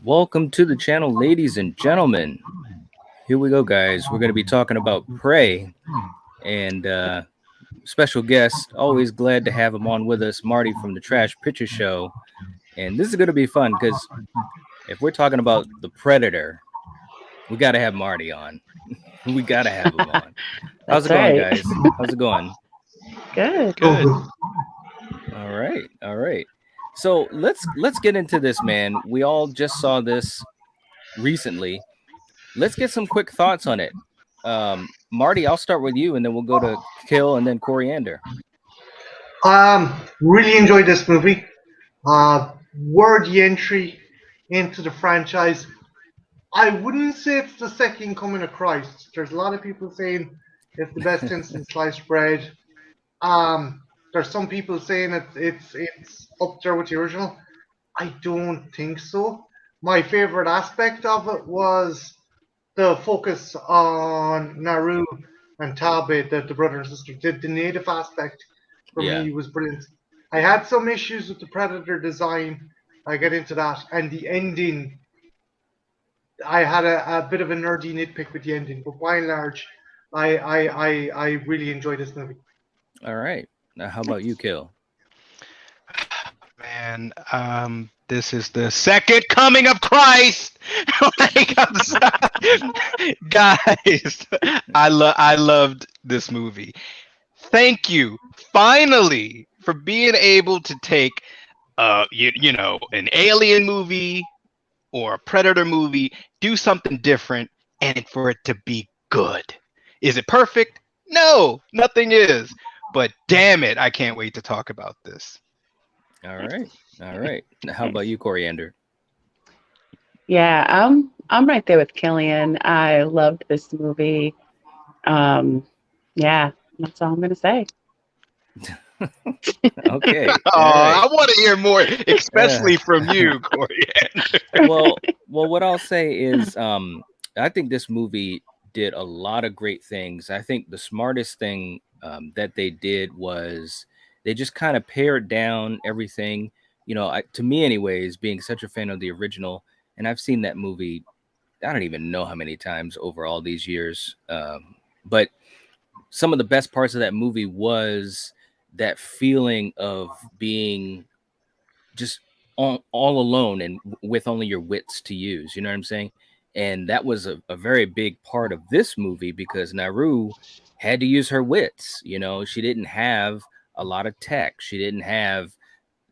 Welcome to the channel, ladies and gentlemen. Here we go, guys. We're going to be talking about Prey and special guest. Always glad to have him on with us, Marty from the Trash Picture Show. And this is going to be fun because if we're talking about the Predator, we got to have Marty on. We got to have him on. How's That's it going, right. guys? How's it going? Good. Good. All right. So let's get into this, man. We all just saw this recently. Let's get some quick thoughts on it. Marty, I'll start with you, and then we'll go to Kill and then Coriander. Really enjoyed this movie. Worthy entry into the franchise. I wouldn't say it's the second coming of Christ. There's a lot of people saying it's the best instant sliced bread. There's some people saying it's up there with the original. I don't think so. My favorite aspect of it was the focus on Naru and Tabe, the brother and sister. The native aspect for me was brilliant. I had some issues with the Predator design. I get into that, and the ending. I had a bit of a nerdy nitpick with the ending, but by and large, I really enjoyed this movie. All right. Now, how about you, Kill? Man, this is the second coming of Christ. Guys, I loved this movie. Thank you, finally, for being able to take, an alien movie or a Predator movie, do something different, and for it to be good. Is it perfect? No, nothing is. But damn it, I can't wait to talk about this. All right. Now, how about you, Coriander? Yeah, I'm right there with Killian. I loved this movie. Yeah, that's all I'm gonna say. Okay. I want to hear more, especially from you, Coriander. Well, what I'll say is, I think this movie did a lot of great things. I think the smartest thing that they did was they just kind of pared down everything. To me, anyways, being such a fan of the original, and I've seen that movie, I don't even know how many times over all these years. But some of the best parts of that movie was that feeling of being just all alone and with only your wits to use. You know what I'm saying? And that was a very big part of this movie because Naru had to use her wits. She didn't have a lot of tech. She didn't have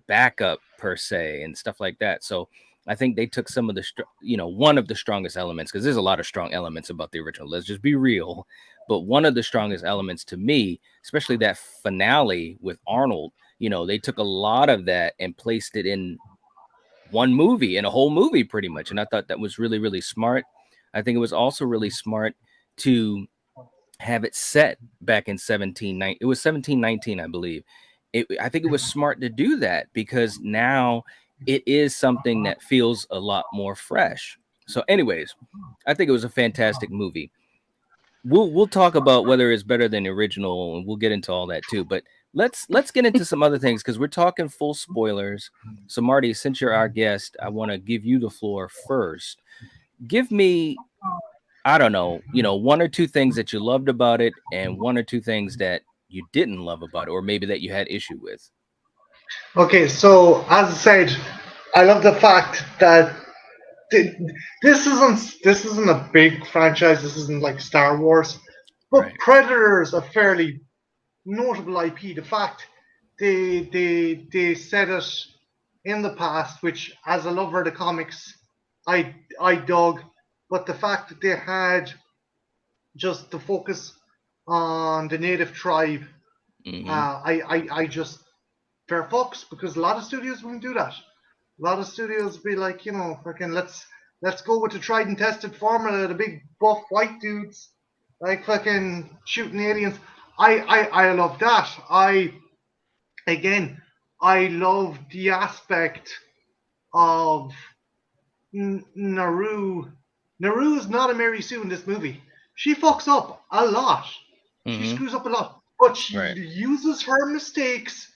backup per se and stuff like that. So I think they took some of the, one of the strongest elements, because there's a lot of strong elements about the original. Let's just be real. But one of the strongest elements to me, especially that finale with Arnold, they took a lot of that and placed it in one movie, in a whole movie pretty much. And I thought that was really, really smart. I think it was also really smart to have it set back in 1719, I believe. I think it was smart to do that because now it is something that feels a lot more fresh. So anyways, I think it was a fantastic movie. We'll talk about whether it's better than the original, and we'll get into all that too. But let's get into some other things because we're talking full spoilers. So Marty, since you're our guest, I want to give you the floor first. Give me, I don't know, one or two things that you loved about it and one or two things that you didn't love about it, or maybe that you had issue with. Okay, so as I said, I love the fact that this isn't a big franchise. This isn't like Star Wars, but Right. Predator is a fairly notable IP. The fact they said it in the past, which as a lover of the comics, I dug, but the fact that they had just the focus on the native tribe, I just fair fucks because a lot of studios wouldn't do that. A lot of studios be like, fucking let's go with the tried and tested formula, the big buff white dudes, like fucking shooting aliens. I love that. I love the aspect of Naru. Naru is not a Mary Sue in this movie. She fucks up a lot. She screws up a lot, but she uses her mistakes.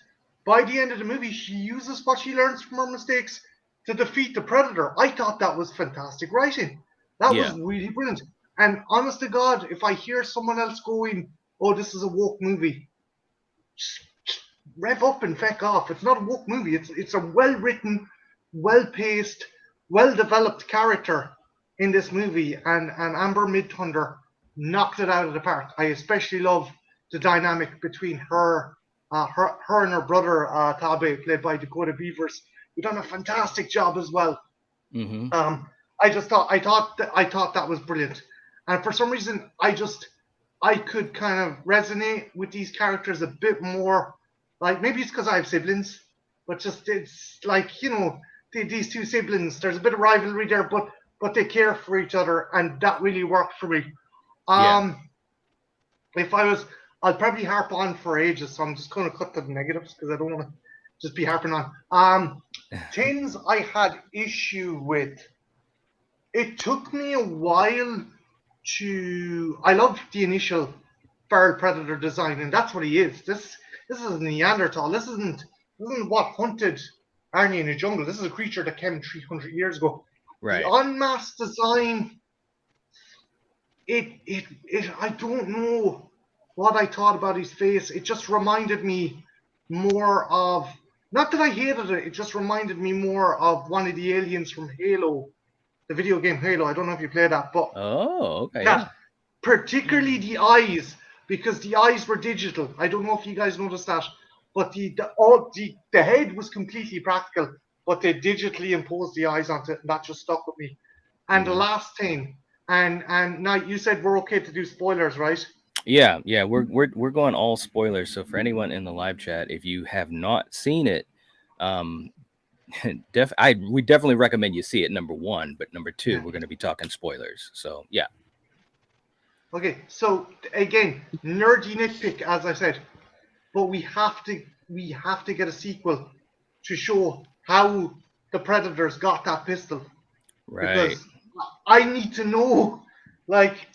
By the end of the movie, she uses what she learns from her mistakes to defeat the Predator. I thought that was fantastic writing. That was Yeah. really brilliant. And honest to God, if I hear someone else going, "Oh, this is a woke movie," just rev up and feck off. It's not a woke movie. It's a well-written, well-paced, well-developed character in this movie, and Amber Midthunder knocked it out of the park. I especially love the dynamic between her and her brother Tabe, played by Dakota Beavers, who done a fantastic job as well. Mm-hmm. I thought that was brilliant, and for some reason I could kind of resonate with these characters a bit more. Like maybe it's because I have siblings, but just it's like, you know, these two siblings. There's a bit of rivalry there, but they care for each other, and that really worked for me. If I was, I'll probably harp on for ages, so I'm just going to cut the negatives because I don't want to just be harping on. Things I had issue with. It took me a while to. I loved the initial feral predator design, and that's what he is. This is a Neanderthal. This isn't what hunted Arnie in the jungle. This is a creature that came 300 years ago. Right. The unmasked design. I don't know what I thought about his face. It just reminded me more of, not that I hated it, it just reminded me more of one of the aliens from Halo, the video game Halo. I don't know if you played that, but Okay. yeah, particularly the eyes, because the eyes were digital. I don't know if you guys noticed that, but the head was completely practical, but they digitally imposed the eyes onto it, and that just stuck with me. And the last thing, and Knight, you said we're okay to do spoilers, right? Yeah, we're going all spoilers. So for anyone in the live chat, if you have not seen it, we definitely recommend you see it. Number one, but number two, we're going to be talking spoilers. So yeah. Okay, so again, nerdy nitpick, as I said, but we have to get a sequel to show how the Predators got that pistol. Right. Because I need to know, like,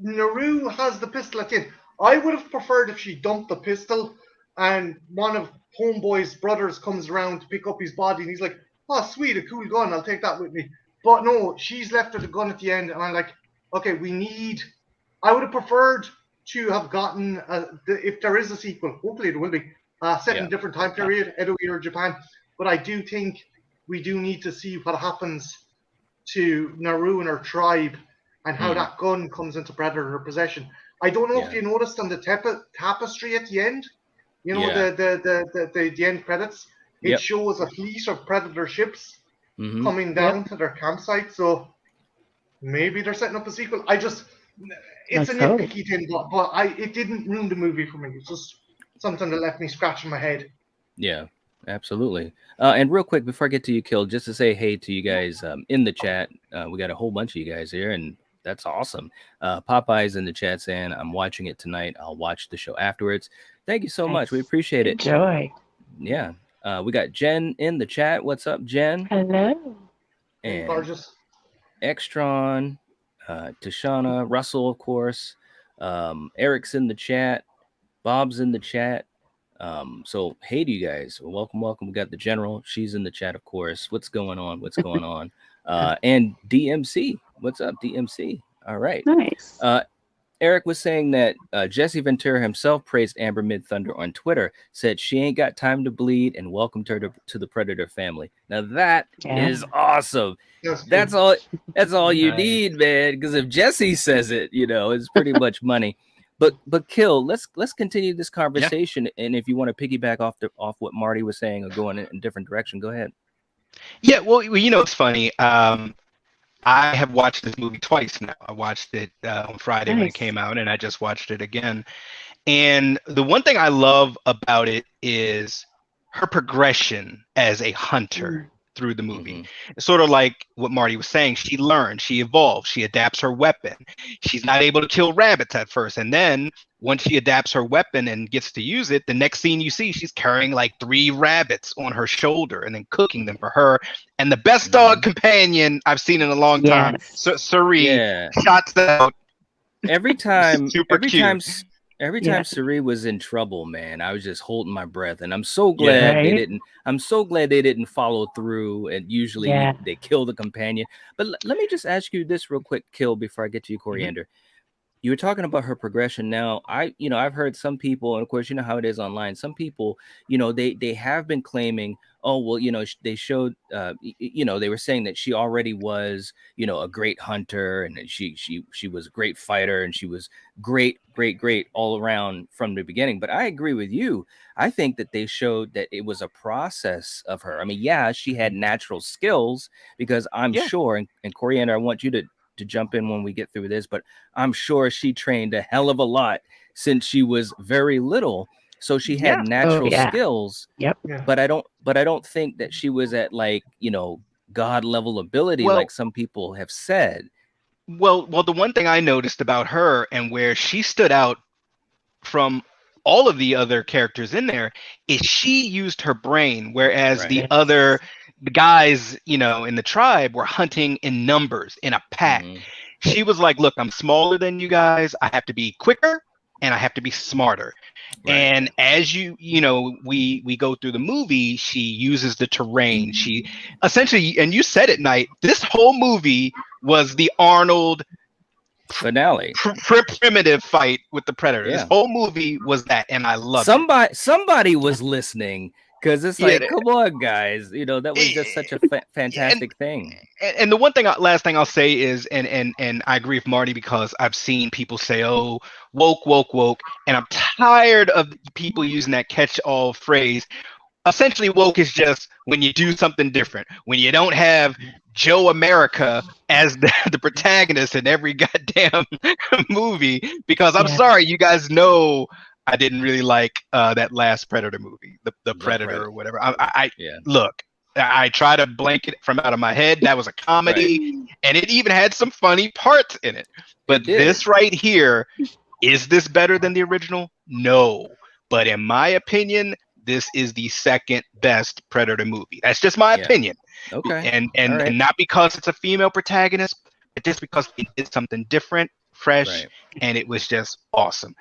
Naru has the pistol at the end. I would have preferred if she dumped the pistol and one of Homeboy's brothers comes around to pick up his body and he's like, "Oh, sweet, a cool gun, I'll take that with me." But no, she's left with a gun at the end, and I'm like, okay, I would have preferred to have gotten, if there is a sequel, hopefully it will be, set in a different time period, Edo or Japan. But I do think we do need to see what happens to Naru and her tribe and how that gun comes into Predator possession. I don't know if you noticed on the tapestry at the end, you know, the end credits, it shows a fleet of Predator ships coming down to their campsite. So maybe they're setting up a sequel. It's a nitpicky thing, but it didn't ruin the movie for me. It's just something that left me scratching my head. Yeah, absolutely. And real quick, before I get to you, Kill, just to say hey to you guys in the chat. We got a whole bunch of you guys here, and that's awesome. Popeye's in the chat saying, "I'm watching it tonight. I'll watch the show afterwards." Thank you so much. We appreciate it. Enjoy. Yeah. We got Jen in the chat. What's up, Jen? Hello. And Gorgeous. Extron, Tashana, Russell, of course. Eric's in the chat. Bob's in the chat. So hey to you guys. Welcome. We got the general. She's in the chat, of course. What's going on? And DMC. What's up, DMC? All right. Nice. Eric was saying that Jesse Ventura himself praised Amber Midthunder on Twitter, said she ain't got time to bleed, and welcomed her to the Predator family. Now that is awesome. That's all you need, man. Because if Jesse says it, you know, it's pretty much money. But Kill, let's continue this conversation. Yeah. And if you want to piggyback off what Marty was saying or go in a different direction, go ahead. Yeah, well, you know, it's funny. I have watched this movie twice now. I watched it on Friday when it came out, and I just watched it again. And the one thing I love about it is her progression as a hunter through the movie. It's sort of like what Marty was saying. She learns, she evolves, she adapts her weapon. She's not able to kill rabbits at first. And then once she adapts her weapon and gets to use it, the next scene you see, she's carrying like 3 rabbits on her shoulder and then cooking them for her. And the best dog companion I've seen in a long time, Suri, shots out. Every time Every Yeah. time Suri was in trouble, man, I was just holding my breath, and I'm so Yeah. glad they Right? didn't. I'm so glad they didn't follow through. And usually, Yeah. they kill the companion. But let me just ask you this real quick, Kill, before I get to you, Coriander. You were talking about her progression. Now, I've heard some people, and of course, you know how it is online. Some people, they have been claiming, oh, well, they showed, they were saying that she already was, a great hunter, and that she was a great fighter, and she was great, great, great all around from the beginning. But I agree with you. I think that they showed that it was a process of her. I mean, yeah, she had natural skills, because I'm Yeah. sure, and Coriander, I want you to jump in when we get through this, but I'm sure she trained a hell of a lot since she was very little. So she had Yeah. Oh, natural yeah. skills, Yep. Yeah. but I don't think that she was at, like, God level ability, Well, like some people have said. well, the one thing I noticed about her and where she stood out from all of the other characters in there is she used her brain, whereas Right. the Yes. guys, in the tribe were hunting in numbers in a pack. Hmm. She was like, "Look, I'm smaller than you guys. I have to be quicker and I have to be smarter." Right. And as we go through the movie, she uses the terrain. She essentially, and you said it, Knight. This whole movie was the Arnold Finale. primitive fight with the Predator. This Yeah. whole movie was that, and I loved it. Somebody was listening, because it's Yeah, like, come on, guys, that was just such a and fantastic thing. and the last thing I'll say is, and I agree with Marty, because I've seen people say, "Oh, woke, woke, woke," and I'm tired of people using that catch-all phrase. Essentially, woke is just when you do something different, when you don't have Joe America as the protagonist in every goddamn movie. Because I'm Yeah. sorry, you guys know I didn't really like that last Predator movie, the The Predator Predator. or whatever. I Yeah. look, I try to blank it from out of my head. That was a comedy, and it even had some funny parts in it. But It did. this right here, is this better than the original? No. But in my opinion, this is the second best Predator movie. That's just my Yeah. opinion. Okay. And All and right. and not because it's a female protagonist, but just because it did something different, fresh, Right. and it was just awesome.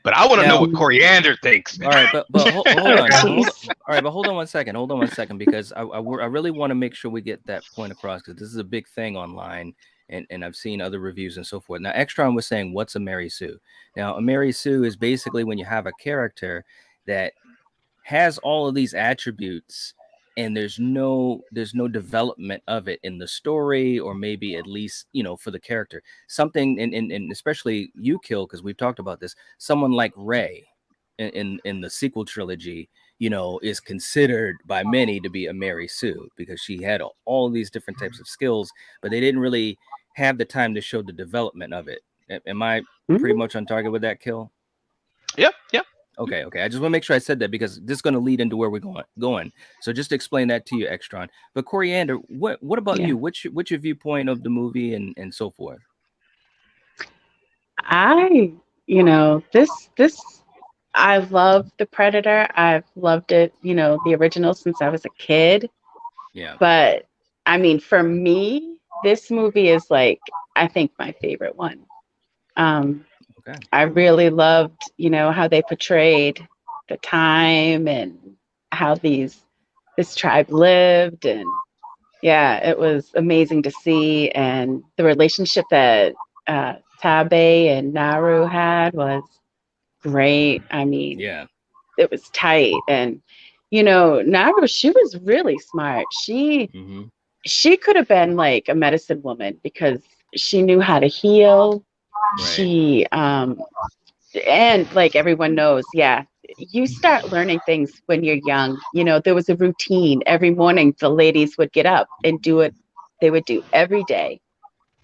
But I want to know Now, what Coriander thinks. all right, but hold Oh, on. All jeez. right, but hold on one second. Hold on one second, because I really want to make sure we get that point across, because this is a big thing online, and I've seen other reviews and so forth. Now, Extron was saying, "What's a Mary Sue?" Now, a Mary Sue is basically when you have a character that has all of these attributes, and there's no development of it in the story, or maybe at least, for the character, something, and especially you, Kill, because we've talked about this. Someone like Ray in the sequel trilogy, is considered by many to be a Mary Sue, because she had all these different types of skills, but they didn't really have the time to show the development of it. Am I pretty Mhm. much on target with that, Kill? Yep, yep. Okay. I just want to make sure I said that, because this is going to lead into where we're going. So just explain that to you, Extron. But Coriander, what about Yeah. you? What's your viewpoint of the movie and so forth? I, this I love The Predator. I've loved it, the original since I was a kid. Yeah. But I mean, for me, this movie is like, I think, my favorite one. Um, Okay. I really loved, how they portrayed the time and how this tribe lived, and yeah, it was amazing to see. And the relationship that Tabe and Naru had was great. I mean, Yeah. it was tight. And Naru, she was really smart. Mm-hmm. She could have been like a medicine woman, because she knew how to heal. Right. She and like everyone knows, yeah, you start learning things when you're young. There was a routine. Every morning the ladies would get up and do what they would do every day.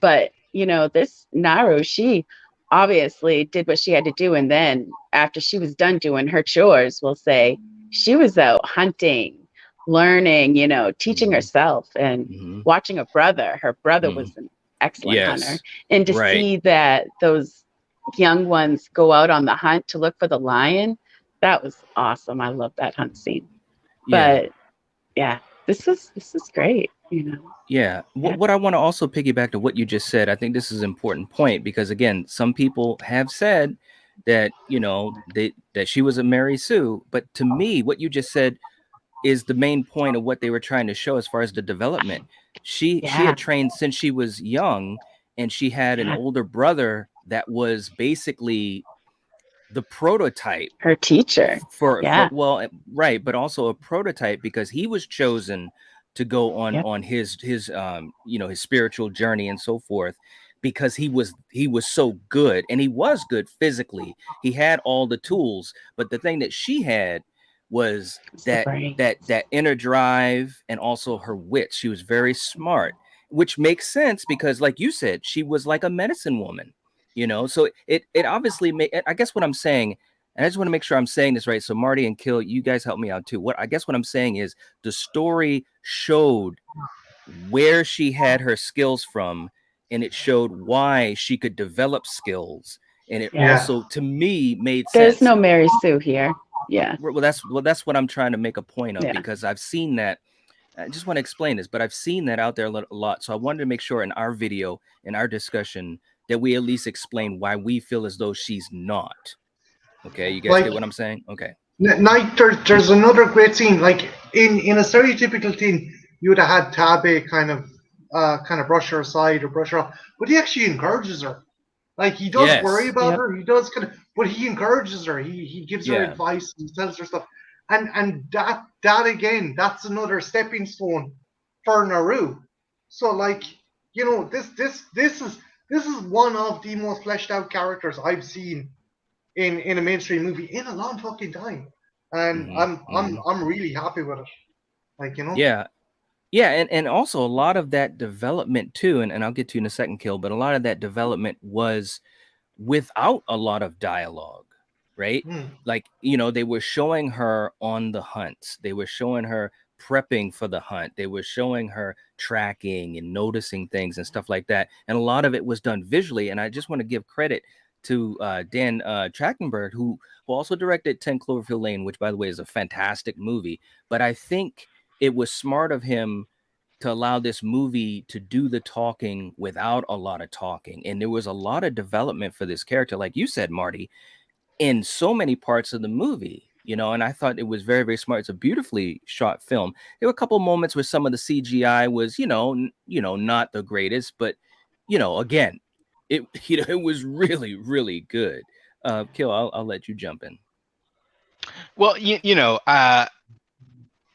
But, this Naru, she obviously did what she had to do. And then after she was done doing her chores, we'll say, she was out hunting, learning, teaching Mm-hmm. herself, and Mm-hmm. watching her brother. Her brother Mm-hmm. was an excellent hunter. Yes. And to Right. see that those young ones go out on the hunt to look for the lion, that was awesome. I love that hunt scene. Yeah. But yeah, this is great, Yeah. Yeah. What I want to also piggyback to what you just said, I think this is an important point, because again, some people have said that that she was a Mary Sue. But to me, what you just said is the main point of what they were trying to show as far as the development. She Yeah. had trained since she was young, and she had an Yeah. older brother that was basically the prototype Her teacher. for Yeah. well, right, but also a prototype because he was chosen to go Yep. on his his spiritual journey and so forth, because he was so good, and he was good physically. He had all the tools, but the thing that she had was It's the that brain. that inner drive, and also her wit. She was very smart, which makes sense because, like you said, she was like a medicine woman, so it obviously I guess what I'm saying, and I just want to make sure I'm saying this right. So Marty and Kill, you guys help me out too. What I'm saying is the story showed where she had her skills from, and it showed why she could develop skills, and it Yeah. also to me made There's sense. no Mary Sue here. Yeah. Well, that's what I'm trying to make a point of, Yeah. because I've seen that. I just want to explain this, but I've seen that out there a lot. So I wanted to make sure in our video, in our discussion, that we at least explain why we feel as though she's not. Okay, you guys Like get what I'm saying? Okay. Night, there's another great scene. Like in a stereotypical teen, you would have had Tabe kind of brush her aside or brush her off, but he actually encourages her. Like he does worry Yes. about Yep. her. He does but he encourages her. He gives her Yeah. advice. He tells her stuff, and that again, that's another stepping stone for Naru. So like this is one of the most fleshed out characters I've seen in a mainstream movie in a long fucking time, and Hmm. I'm really happy with it. Yeah. Yeah, and also a lot of that development too, and I'll get to in a second, Kill, but a lot of that development was without a lot of dialogue, right? Hmm. Like, they were showing her on the hunt. They were showing her prepping for the hunt. They were showing her tracking and noticing things and stuff like that. And a lot of it was done visually. And I just want to give credit to Dan Trachtenberg, who also directed 10 Cloverfield Lane, which, by the way, is a fantastic movie. But I think it was smart of him to allow this movie to do the talking without a lot of talking. And there was a lot of development for this character, like you said, Marty, in so many parts of the movie, and I thought it was very, very smart. It's a beautifully shot film. There were a couple moments where some of the CGI was, not the greatest, but, again, it, it was really, really good. Kill, I'll let you jump in. Well,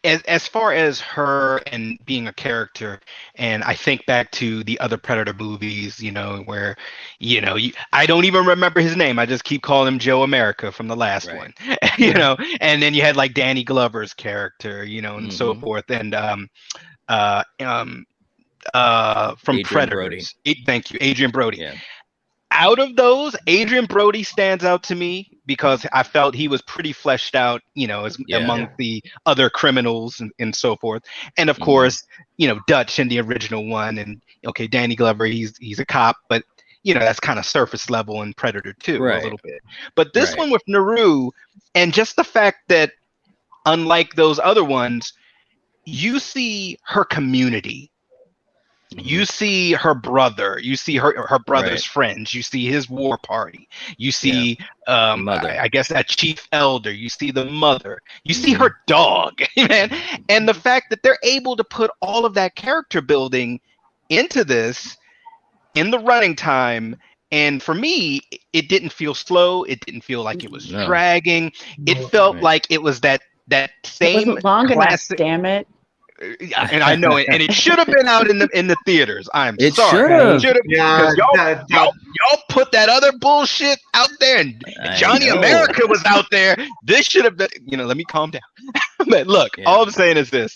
as far as her and being a character, and I think back to the other Predator movies, where, I don't even remember his name. I just keep calling him Joe America from the last Right. one, and then you had like Danny Glover's character, and so forth. And from Adrian Predators. Thank you, Adrian Brody. Yeah. Out of those, Adrian Brody stands out to me because I felt he was pretty fleshed out, among the other criminals and so forth. And of course, Dutch in the original one, and okay, Danny Glover, he's a cop, but that's kind of surface level in Predator 2 a little bit. But this one with Naru, and just the fact that unlike those other ones, you see her community. You see her brother. You see her brother's friends. You see his war party. You see, I guess, that chief elder. You see the mother. You see her dog, man. And the fact that they're able to put all of that character building into this in the running time. And for me, it didn't feel slow. It didn't feel like it was dragging. It felt like it was that same it wasn't long classic. Enough, damn it. And I know it, and it should have been out in the theaters. I'm it sorry. Should have. Because y'all put that other bullshit out there, and Johnny America was out there. This should have been. Let me calm down. But look, all I'm saying is this: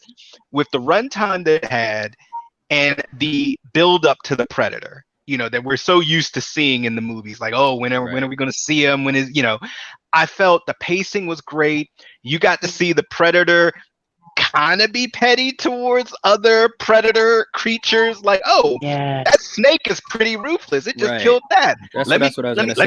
with the runtime that it had, and the build up to the Predator, that we're so used to seeing in the movies, like, oh, when are we going to see him? When is I felt the pacing was great. You got to see the Predator kind of be petty towards other Predator creatures, like, oh, that snake is pretty ruthless. It just killed that. Let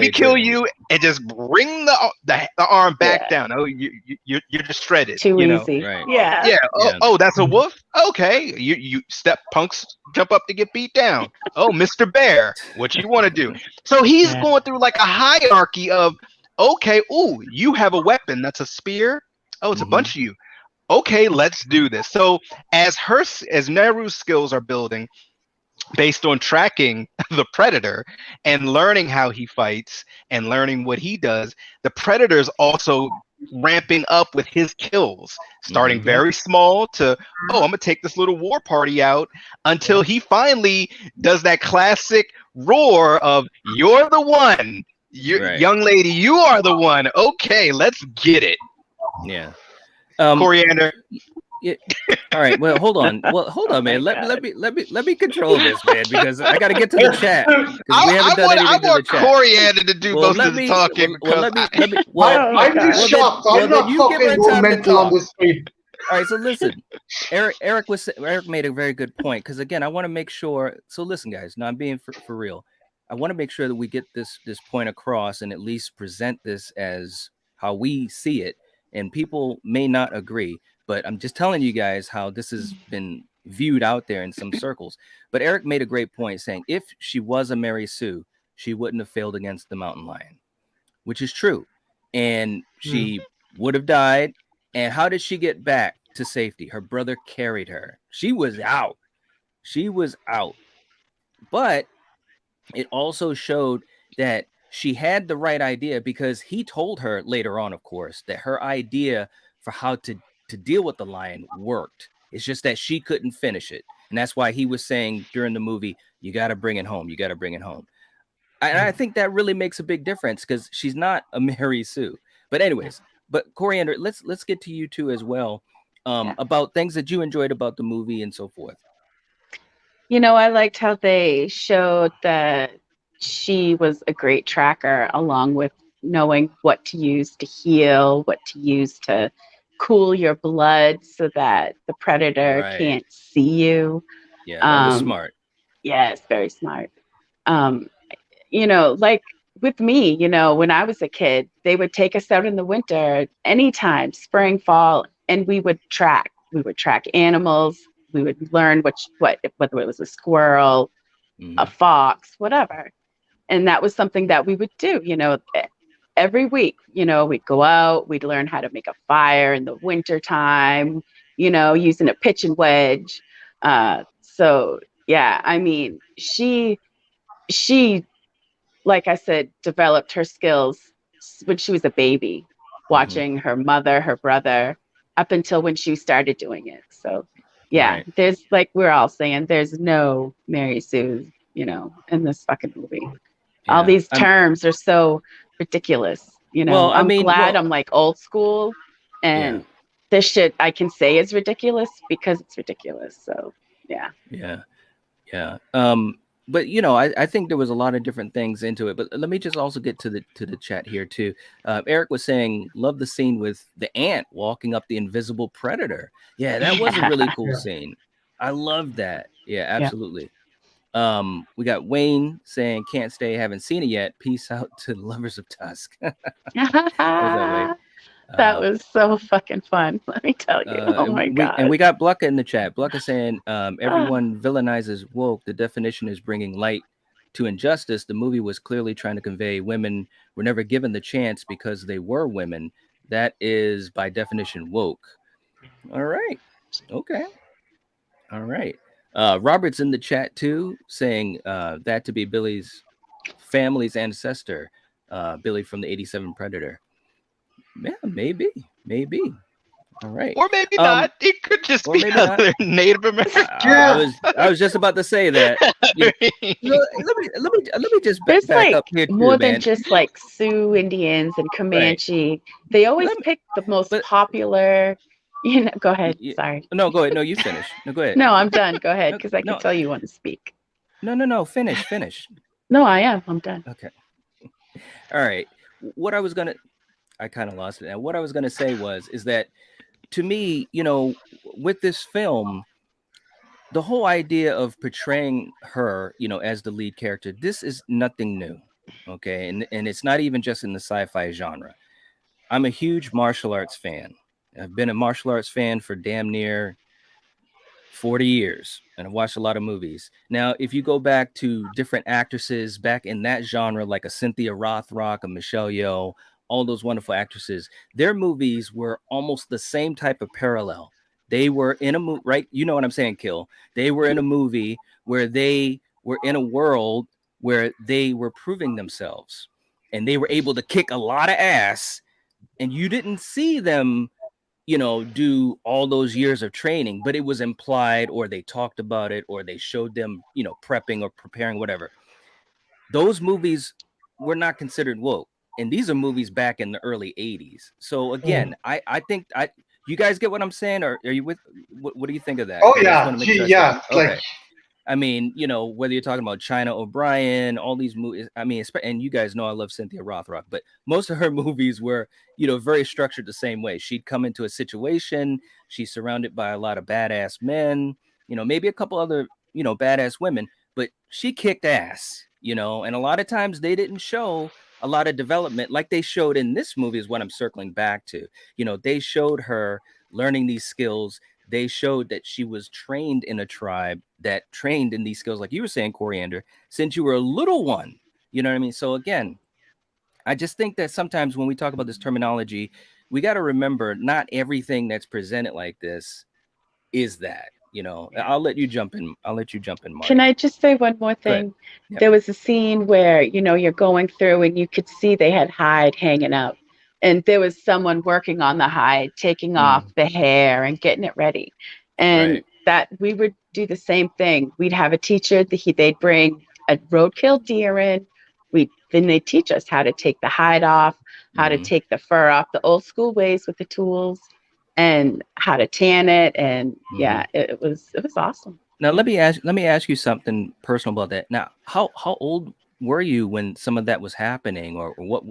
me kill you and just bring the arm back down. Oh, you're just shredded. Too easy. Right. Yeah. Oh, that's a wolf. Okay, you step punks jump up to get beat down. Oh, Mr. Bear, what you want to do? So he's going through like a hierarchy of, Okay, ooh, you have a weapon. That's a spear. Oh, it's a bunch of you. Okay, let's do this. So as Neru's skills are building based on tracking the predator and learning how he fights and learning what he does, the predator is also ramping up with his kills, starting very small to, oh, I'm gonna take this little war party out, until he finally does that classic roar of, you're the one, young lady, you are the one. Okay, let's get it. Yeah. Coriander. Yeah. All right. Well, hold on. Man. Let me control this, man, because I got to get to the chat. I want Coriander to do most of the talking. I'm just shocked. I'm not fucking going mental on this stream. All right. So listen, Eric made a very good point, because again, I want to make sure. So listen, guys. Now I'm being for real. I want to make sure that we get this point across and at least present this as how we see it. And people may not agree, but I'm just telling you guys how this has been viewed out there in some circles. But Eric made a great point, saying if she was a Mary Sue, she wouldn't have failed against the mountain lion, which is true. And she would have died. And how did she get back to safety? Her brother carried her. She was out. But it also showed that she had the right idea, because he told her later on, of course, that her idea for how to deal with the lion worked. It's just that she couldn't finish it. And that's why he was saying during the movie, you got to bring it home. You got to bring it home. I think that really makes a big difference, because she's not a Mary Sue. But anyways, but Coriander, let's get to you two as well, about things that you enjoyed about the movie and so forth. I liked how they showed that she was a great tracker, along with knowing what to use to heal, what to use to cool your blood so that the predator can't see you. Yeah, that was smart. Yes, very smart. Like with me, when I was a kid, they would take us out in the winter, anytime, spring, fall, and we would track. We would track animals. We would learn whether it was a squirrel, a fox, whatever. And that was something that we would do, every week. We'd go out, we'd learn how to make a fire in the winter time, using a pitch and wedge. So yeah, I mean, she, like I said, developed her skills when she was a baby, watching her mother, her brother, up until when she started doing it. So yeah, there's, like we're all saying, there's no Mary Sue, in this fucking movie. Yeah. All these terms are so ridiculous. Well, I'm glad I'm like old school, and this shit I can say is ridiculous because it's ridiculous. So yeah. But I think there was a lot of different things into it. But let me just also get to the chat here too. Eric was saying, love the scene with the ant walking up the invisible predator. Yeah, that was a really cool scene. I love that. Yeah, absolutely. We got Wayne saying, can't stay, haven't seen it yet. Peace out to lovers of Tusk. That was so fucking fun. Let me tell you. Oh my God. And we got Blucka in the chat. Blucka saying, everyone villainizes woke. The definition is bringing light to injustice. The movie was clearly trying to convey women were never given the chance because they were women. That is by definition woke. All right. Okay. All right. Robert's in the chat too, saying that to be Billy's family's ancestor, Billy from the 87 Predator. Yeah, maybe. All right. Or maybe not. It could just be other Native American. I was just about to say that. Let me just back up here too, more than just like Sioux Indians and Comanche. Right. They always pick the most popular. Go ahead. Sorry. No, go ahead. No, you finish. No, go ahead. No, I'm done. Go ahead, because I can tell you want to speak. No. Finish. No, I am. I'm done. Okay. All right. I kind of lost it. And what I was gonna say is that, to me, with this film, the whole idea of portraying her, as the lead character, this is nothing new. Okay, and it's not even just in the sci-fi genre. I'm a huge martial arts fan. I've been a martial arts fan for damn near 40 years, and I've watched a lot of movies. Now, if you go back to different actresses back in that genre, like a Cynthia Rothrock, a Michelle Yeoh, all those wonderful actresses, their movies were almost the same type of parallel. They were in a movie, right? You know what I'm saying, Kill? They were in a movie where they were in a world where they were proving themselves and they were able to kick a lot of ass, and you didn't see them, do all those years of training, but it was implied, or they talked about it, or they showed them, prepping or preparing, whatever. Those movies were not considered woke. And these are movies back in the early 80s. So again, I think you guys get what I'm saying, or are you with what do you think of that? Oh Because I just want yeah, to make sure I yeah. say, okay. I mean, whether you're talking about China O'Brien, all these movies, I mean, and you guys know I love Cynthia Rothrock, but most of her movies were, very structured the same way. She'd come into a situation, she's surrounded by a lot of badass men, maybe a couple other, badass women, but she kicked ass, and a lot of times they didn't show a lot of development like they showed in this movie, is what I'm circling back to. They showed her learning these skills. They showed that she was trained in a tribe that trained in these skills, like you were saying, Coriander, since you were a little one. You know what I mean? So again, I just think that sometimes when we talk about this terminology, we got to remember not everything that's presented like this is that. I'll let you jump in. I'll let you jump in, Can Marty. I just say one more Go ahead. thing? Yeah. There was a scene where, you're going through and you could see they had hide hanging out. And there was someone working on the hide, taking off the hair and getting it ready. And Right. that we would do the same thing. We'd have a teacher, they'd bring a roadkill deer in. Then they teach us how to take the hide off, how to take the fur off, the old school ways with the tools, and how to tan it. And yeah, it was awesome. Now Yeah. let me ask you something personal about that. Now, how old were you when some of that was happening, or what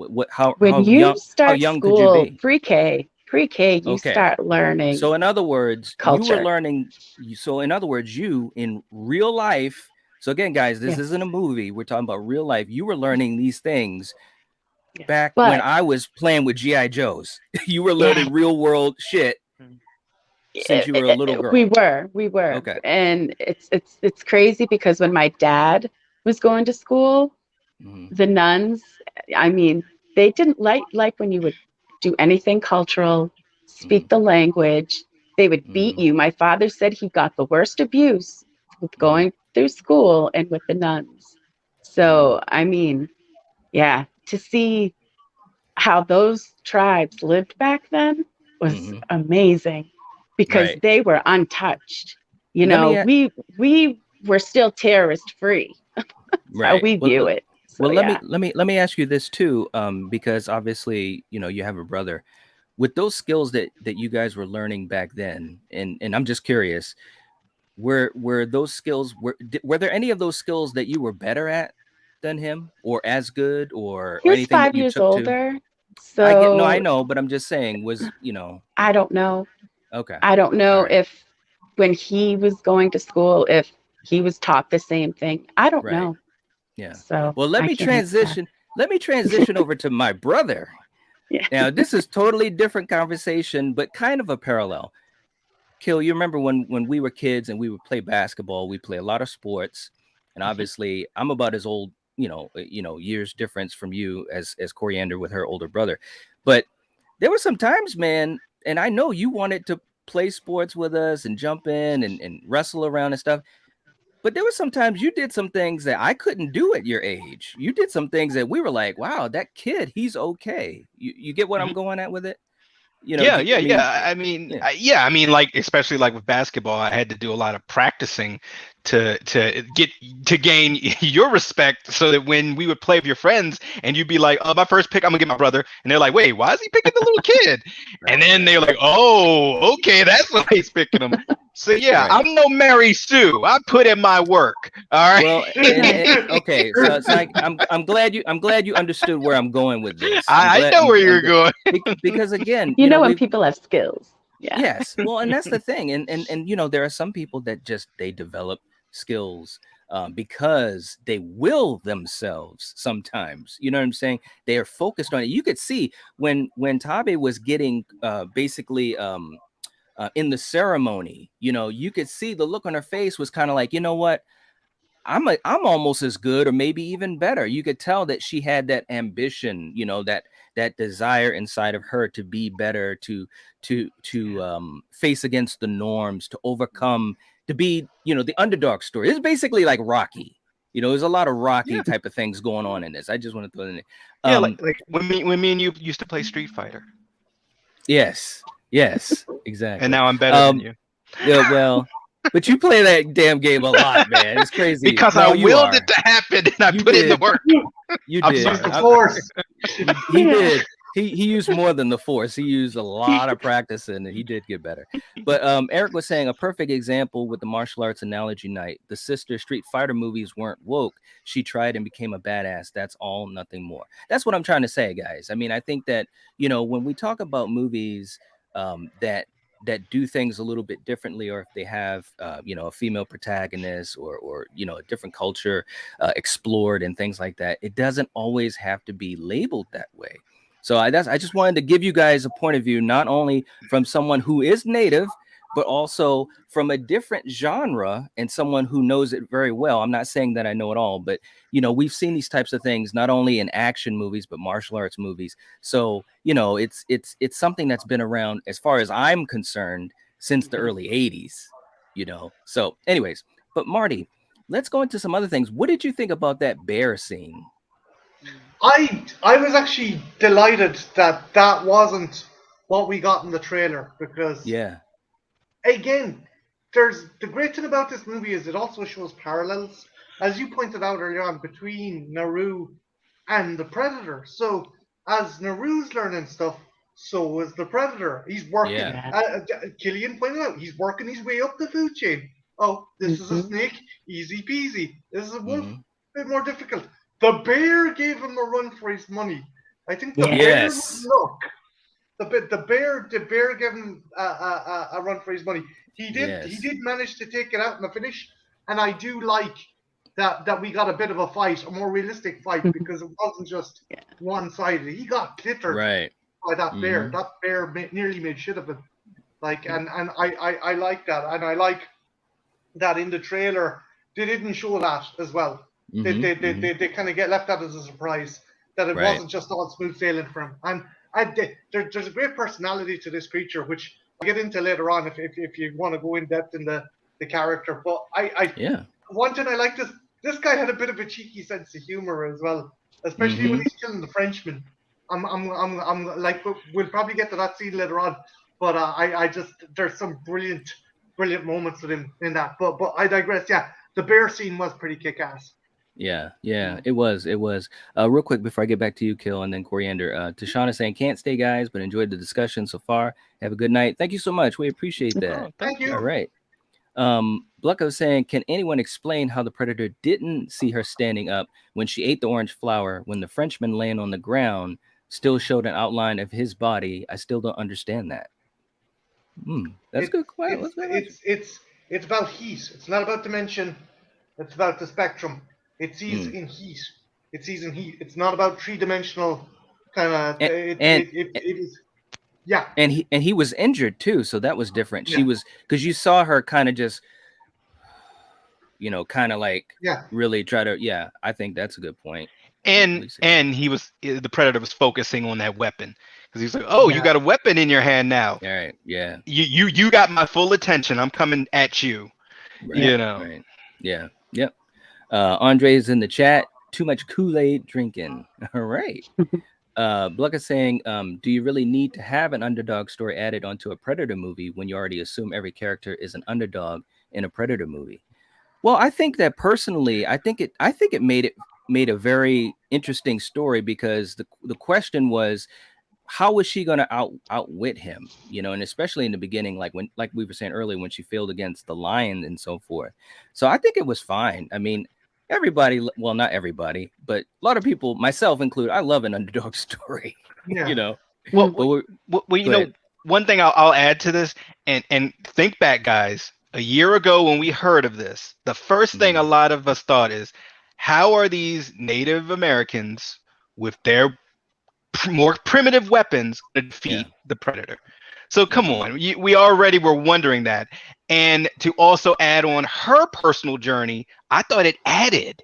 When you how start young could you school, be? pre-K, you Okay. start learning So in other words, you were culture. learning. So in other words, you in real life. So again, guys, this Yes. isn't a movie. We're talking about real life. You were learning these things Yes. back when But I was playing with GI Joes. You were yeah, learning real world shit since you were a little we girl. were, Okay. and it's crazy because when my dad was going to school, Mm-hmm. the nuns, I mean, they didn't like when you would do anything cultural, Mm-hmm. speak the language. They would beat Mm-hmm. you. My father said he got the worst abuse with Mm-hmm. going through school and with the nuns. Mm-hmm. So, I mean, yeah, to see how those tribes lived back then was Mm-hmm. amazing because Right. they were untouched. Let me We were still terrorist free. That's how right. we view it. So Well, yeah. let me ask you this too, because obviously, you have a brother with those skills that you guys were learning back then, and I'm just curious, were those skills were there any of those skills that you were better at than him, or as good, He or was anything that 5 you years took to? older. I So know, but I'm just saying, I don't know. okay, I don't all know right, if when he was going to school, if he was taught the same thing. I don't right, know. yeah. So Well, I can't answer that. let me transition over to my brother. Yeah. Now, this is totally different conversation, but kind of a parallel. Kill, you remember when we were kids and we would play basketball, we play a lot of sports, and obviously I'm about as old, years difference from you as Coriander with her older brother. But there were some times, man, and I know you wanted to play sports with us and jump in and wrestle around and stuff. But there were sometimes you did some things that I couldn't do at your age. You did some things that we were like, wow, that kid, he's okay. You get what I'm going at with it? Yeah, I mean, yeah. I mean, like especially like with basketball, I had to do a lot of practicing to get to gain your respect, so that when we would play with your friends, and you'd be like, "Oh, my first pick, I'm gonna get my brother," and they're like, "Wait, why is he picking the little kid?" And then they're like, "Oh, okay, that's why he's picking him." So yeah, Right. I'm no Mary Sue. I put in my work. All right. Well, okay, so I'm glad you understood where I'm going with this. I know where you're going. Because again, When people have skills. Yeah. yes, well, and that's the thing, and there are some people that just they develop skills because they will themselves sometimes. You know what I'm saying? They are focused on it. You could see when Tabe was getting basically in the ceremony, you could see the look on her face was kind of like, you know what? I'm almost as good or maybe even better. You could tell that she had that ambition, that desire inside of her to be better, to face against the norms, to overcome, to be, you know, the underdog story. It's basically like Rocky. You know, there's a lot of Rocky type of things going on in this. I just want to throw it in there. Yeah, like when me and you used to play Street Fighter. Yes, exactly. And now I'm better than you. Yeah, well, but you play that damn game a lot, man. It's crazy. Because No, I you willed are. it to happen, and I You put in the did. work. You I'm did. sorry. Use the force. He did. He used more than the force. He used a lot of practice, and he did get better. But Eric was saying a perfect example with the martial arts analogy night. The sister Street Fighter movies weren't woke. She tried and became a badass. That's all, nothing more. That's what I'm trying to say, guys. I mean, I think that, you know, when we talk about movies that do things a little bit differently, or if they have you know, a female protagonist, or you know, a different culture explored and things like that, it doesn't always have to be labeled that way. So I just wanted to give you guys a point of view, not only from someone who is native, but also from a different genre and someone who knows it very well. I'm not saying that I know it all, but you know, we've seen these types of things not only in action movies but martial arts movies. So you know, it's something that's been around, as far as I'm concerned, since the early 80s. You know. So, anyways, but Marty, let's go into some other things. What did you think about that bear scene? I was actually delighted that that wasn't what we got in the trailer, because Yeah. again, there's the great thing about this movie is it also shows parallels, as you pointed out earlier on, between Naru and the Predator. So as Naru's learning stuff, so is the Predator. He's working. Yeah. Killian pointed out he's working his way up the food chain. Oh, this is a Mhm. snake, easy peasy. This is a wolf, Mhm. bit more difficult. The bear gave him a run for his money. I think the Yeah. bear Yes. was luck. The bear gave him a run for his money. He Yes. did manage to take it out in the finish, and I do like that we got a bit of a fight, a more realistic fight, Mhm. because it wasn't just one sided. He got clittered Right. by that bear. Mhm. That bear nearly made shit of him. Like, and I like that, and I like that in the trailer they didn't show that as well. Mhm. Mhm. They kind of get left out as a surprise that it Right. wasn't just all smooth sailing for him. And there's a great personality to this creature, which I'll get into later on if you want to go in depth in the character. But Yeah. one thing I like, this guy had a bit of a cheeky sense of humor as well, especially when Mhm. he's killing the Frenchman. I'm like, we'll probably get to that scene later on, but I just, there's some brilliant moments with him in that. But I digress. Yeah, the bear scene was pretty kick-ass. Yeah, it was. Real quick before I get back to you, Kill, and then Coriander. Tashana saying, can't stay, guys, but enjoyed the discussion so far. Have a good night. Thank you so much. We appreciate that. Oh, Thank you. All right. Blucko saying, can anyone explain how the Predator didn't see her standing up when she ate the orange flower, when the Frenchman laying on the ground still showed an outline of his body? I still don't understand that. That's It, good. That's good. it's about heat. It's not about dimension. It's about the spectrum. It sees Mm. in heat. It sees in heat. It's not about three-dimensional kind of. And It is. Yeah. and he was injured too, so that was different. She Yeah. was, because you saw her kind of just, you know, kind of like Yeah. really try to. Yeah, I think that's a good point. And Lisa. the Predator was focusing on that weapon, because he's like, oh, you Yeah. got a weapon in your hand now. All right. Yeah. You got my full attention. I'm coming at you. Right, You know. Right. Yeah. Yep. Andre is in the chat. Too much Kool-Aid drinking. All right. Blucka saying, do you really need to have an underdog story added onto a Predator movie when you already assume every character is an underdog in a Predator movie? Well, I think that personally, I think it made a very interesting story, because the question was, how was she going to outwit him, you know, and especially in the beginning, like we were saying earlier, when she failed against the lion and so forth. So I think it was fine. I mean, everybody, well, not everybody, but a lot of people, myself included, I love an underdog story. Yeah. You know. Well, But you go know, ahead. one thing I'll add to this, and think back, guys, a year ago when we heard of this, the first thing a lot of us thought is, how are these Native Americans with their more primitive weapons to defeat the Predator? So come on, we already were wondering that. And to also add on her personal journey, I thought it added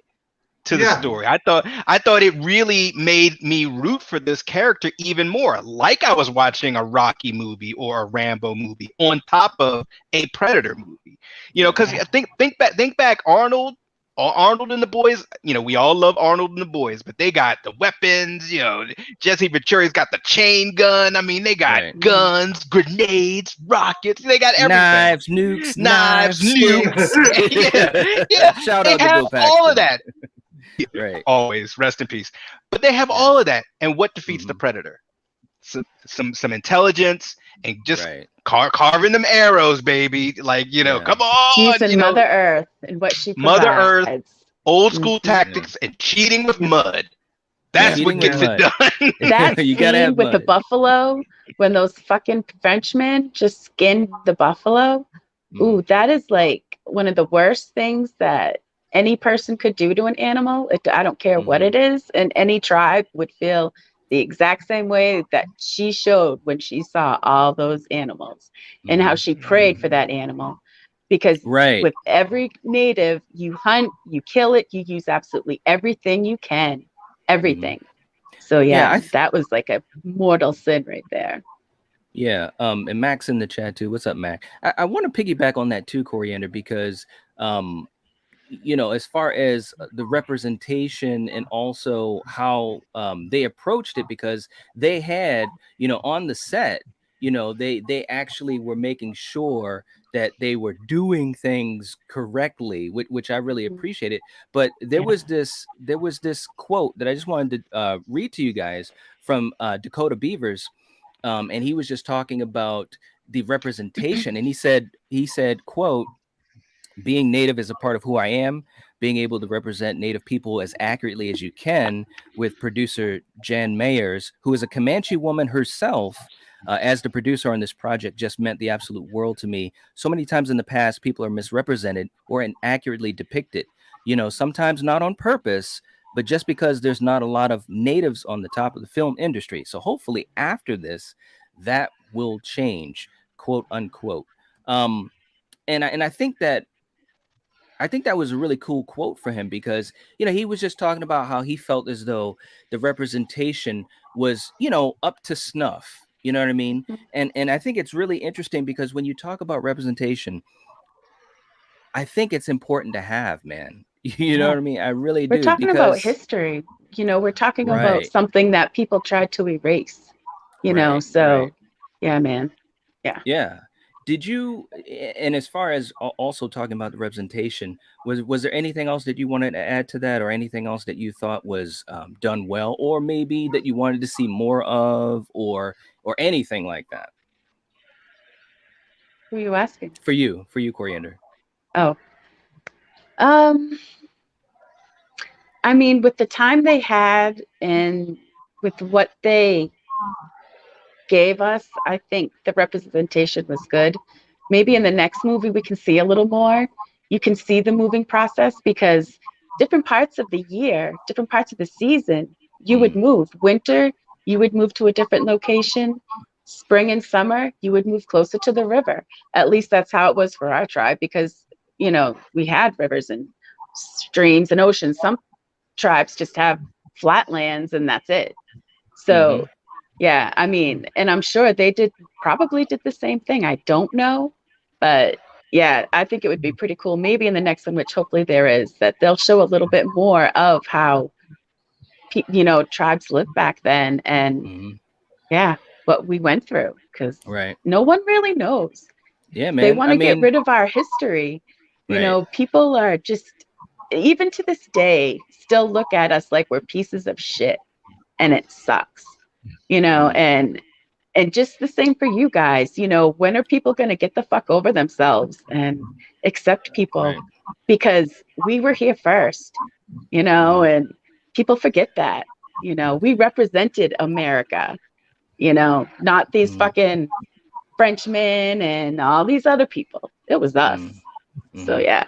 to the story. I thought it really made me root for this character even more, like I was watching a Rocky movie or a Rambo movie on top of a Predator movie. You know, because think back Arnold and the boys. You know, we all love Arnold and the boys, but they got the weapons. You know, Jesse Ventura's got the chain gun. I mean, they got guns, grenades, rockets. They got everything. Knives, nukes. yeah. Shout they out to have Bill Paxton. all of that. Right. Always rest in peace. But they have all of that, and what defeats the Predator? Some intelligence and just carving them arrows, baby. Like, you know, come on. Using Mother Earth and what she provides. Mother Earth, old school tactics, and cheating with mud. That's what gets it done. That you gotta have with the buffalo, when those fucking Frenchmen just skinned the buffalo. Ooh, that is like one of the worst things that any person could do to an animal. I don't care what it is, and any tribe would feel the exact same way that she showed when she saw all those animals and how she prayed for that animal. Because with every native, you hunt, you kill it, you use absolutely everything you can, everything. So that was like a mortal sin right there. Yeah, and Mac's in the chat too. What's up, Mac? I want to piggyback on that too, Coriander, because you know, as far as the representation and also how they approached it, because they had, you know, on the set, you know, they actually were making sure that they were doing things correctly, which I really appreciated. But there was this quote that I just wanted to read to you guys from Dakota Beavers, and he was just talking about the representation, and he said, quote, "Being Native is a part of who I am. Being able to represent Native people as accurately as you can with producer Jan Mayers, who is a Comanche woman herself, as the producer on this project, just meant the absolute world to me. So many times in the past, people are misrepresented or inaccurately depicted, you know, sometimes not on purpose, but just because there's not a lot of natives on the top of the film industry. So hopefully after this, that will change, quote unquote." And I think that was a really cool quote for him, because, you know, he was just talking about how he felt as though the representation was, you know, up to snuff. You know what I mean? And I think it's really interesting, because when you talk about representation, I think it's important to have, man. You know what I mean? I really do. We're talking about history. You know, we're talking about something that people tried to erase. You know, so yeah, man. Yeah. Yeah. Did you, and as far as also talking about the representation, was there anything else that you wanted to add to that, or anything else that you thought was done well, or maybe that you wanted to see more of, or anything like that? Who are you asking? For you, Coriander. Oh. I mean, with the time they had and with what they gave us, I think the representation was good. Maybe in the next movie we can see a little more. You can see the moving process, because different parts of the year, different parts of the season, you would move. Winter, you would move to a different location. Spring and summer, you would move closer to the river. At least that's how it was for our tribe, because, you know, we had rivers and streams and oceans. Some tribes just have flatlands and that's it. So yeah, I mean, and I'm sure they probably did the same thing. I don't know, but yeah, I think it would be pretty cool. Maybe in the next one, which hopefully there is, that they'll show a little bit more of how, you know, tribes lived back then, and yeah, what we went through, because no one really knows. Yeah, man. They want to get rid of our history. You know, people are just, even to this day, still look at us like we're pieces of shit, and it sucks. You know, and just the same for you guys. You know, when are people going to get the fuck over themselves and accept people? Because we were here first, you know, and people forget that. You know, we represented America, you know, not these fucking Frenchmen and all these other people. It was us. So yeah.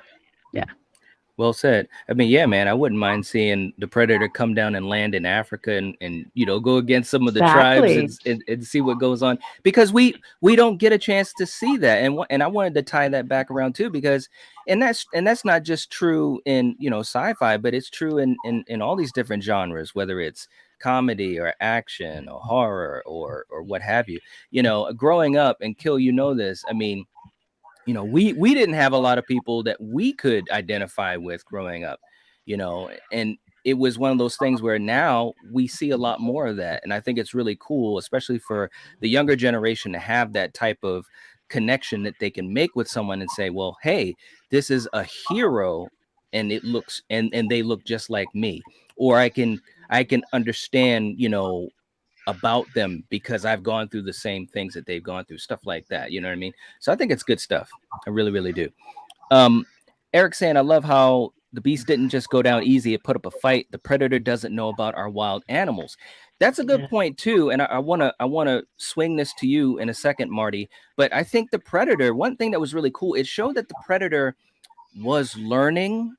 Well said. I mean, yeah, man, I wouldn't mind seeing the Predator come down and land in Africa and you know, go against some of the tribes and see what goes on, because we don't get a chance to see that. And I wanted to tie that back around too, because and that's not just true in, you know, sci-fi, but it's true in all these different genres, whether it's comedy or action or horror or what have you. You know, growing up, and Kill, you know this. I mean, you know, we didn't have a lot of people that we could identify with growing up, you know, and it was one of those things where now we see a lot more of that. And I think it's really cool, especially for the younger generation, to have that type of connection that they can make with someone and say, well, hey, this is a hero, and it looks and they look just like me. Or I can understand, you know, about them because I've gone through the same things that they've gone through, stuff like that. You know what I mean? So I think it's good stuff. I really, really do. Um, Eric saying, I love how the beast didn't just go down easy. It put up a fight. The predator doesn't know about our wild animals. That's a good Yeah. point too. And I wanna swing this to you in a second, Marty. But I think the predator, one thing that was really cool, it showed that the predator was learning.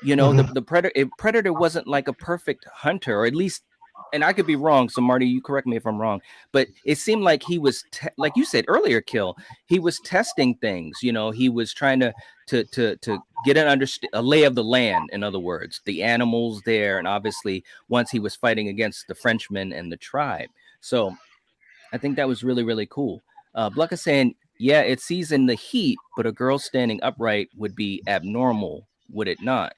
You know, Mhm. the predator wasn't like a perfect hunter, or at least, and I could be wrong, so Marty, you correct me if I'm wrong, but it seemed like he was like you said earlier, Kill, he was testing things. You know, he was trying to get a lay of the land, in other words, the animals there, and obviously once he was fighting against the Frenchmen and the tribe. So I think that was really, really cool. Blucka saying, yeah, it sees in the heat, but a girl standing upright would be abnormal, would it not?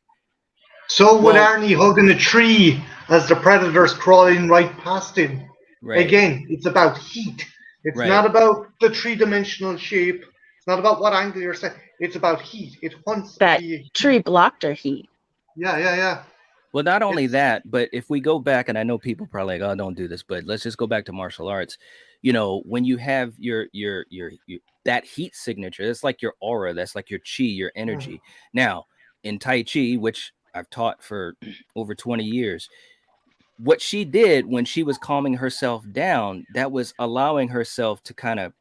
So would Well, Arnie hugging a tree as the predator's crawling right past him. right, Again, it's about heat. It's right. not about the three-dimensional shape. It's not about what angle you're set. It's about heat. It wants That the tree blocked her heat. yeah, yeah, yeah. Well, not only It's that, but if we go back, and I know people probably like, oh, don't do this, but let's just go back to martial arts. You know, when you have your that heat signature, that's like your aura, that's like your chi, your energy. Now, in Tai Chi, which I've taught for over 20 years, what she did when she was calming herself down, that was allowing herself to kind of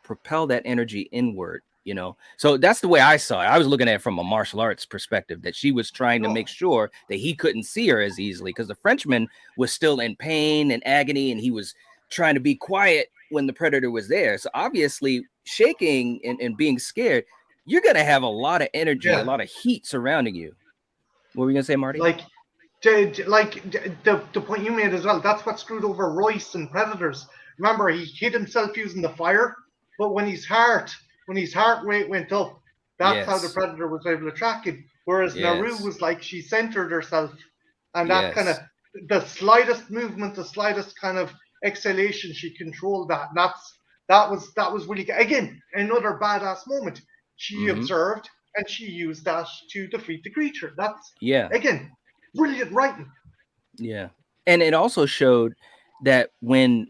propel that energy inward, you know. So that's the way I saw it. I was looking at it from a martial arts perspective, that she was trying to no, make sure that he couldn't see her as easily, because the Frenchman was still in pain and agony, and he was trying to be quiet when the predator was there. So obviously shaking and being scared, you're gonna have a lot of energy, a yeah. lot of heat surrounding you. What were you gonna say, Marty? Like the point you made as well. That's what screwed over Royce and Predators. Remember, he hit himself using the fire, but when his heart rate went up, that's how the Yes, Predator was able to track him. Whereas Naru yes, was like she centered herself, and that kind of yes. the slightest movement, the slightest kind of exhalation, she controlled that. And that was really again another badass moment. She Mm-hmm. observed and she used that to defeat the creature. That's Yeah. again brilliant writing. Yeah. And it also showed that when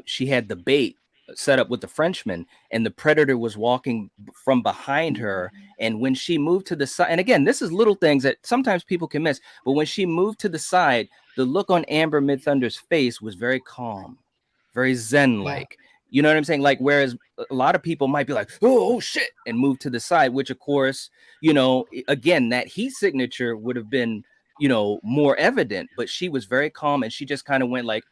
she had the bait set up with the Frenchman, and the predator was walking from behind her, and when she moved to the side, and again, this is little things that sometimes people can miss, but when she moved to the side, the look on Amber Midthunder's face was very calm, very zen Yeah, like. You know what I'm saying? Like, whereas a lot of people might be like, oh shit, and move to the side, which of course, you know, again, that heat signature would have been, you know, more evident, but she was very calm, and she just kind of went like,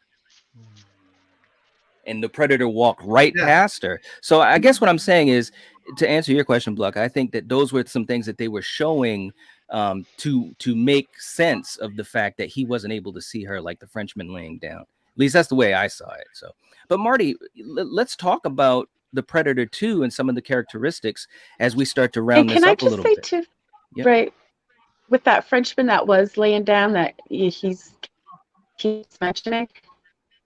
and the predator walked right yeah, past her. So I guess what I'm saying is, to answer your question, Bluck, I think that those were some things that they were showing, to make sense of the fact that he wasn't able to see her like the Frenchman laying down. At least that's the way I saw it. So, but Marty, let's talk about the Predator 2 and some of the characteristics as we start to And round can this I up a just little say bit. too, Yep. right, with that Frenchman that was laying down that he's keeps mentioning,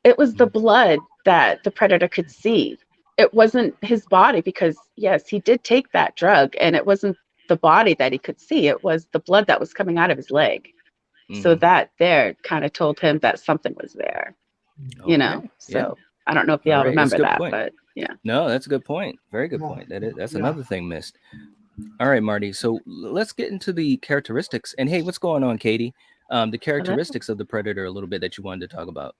it was the Mhm. blood that the predator could see. It wasn't his body because yes, he did take that drug and it wasn't the body that he could see. It was the blood that was coming out of his leg. So Mhm. that there kind of told him that something was there, you know. Okay. Yeah. So I don't know if All y'all right. That's a remember good that, point. but yeah. No, that's a good point. Very good no, point. That's yeah. another thing missed. All right, Marty. So let's get into the characteristics. And hey, what's going on, Katie? The Hello? characteristics of the predator a little bit that you wanted to talk about.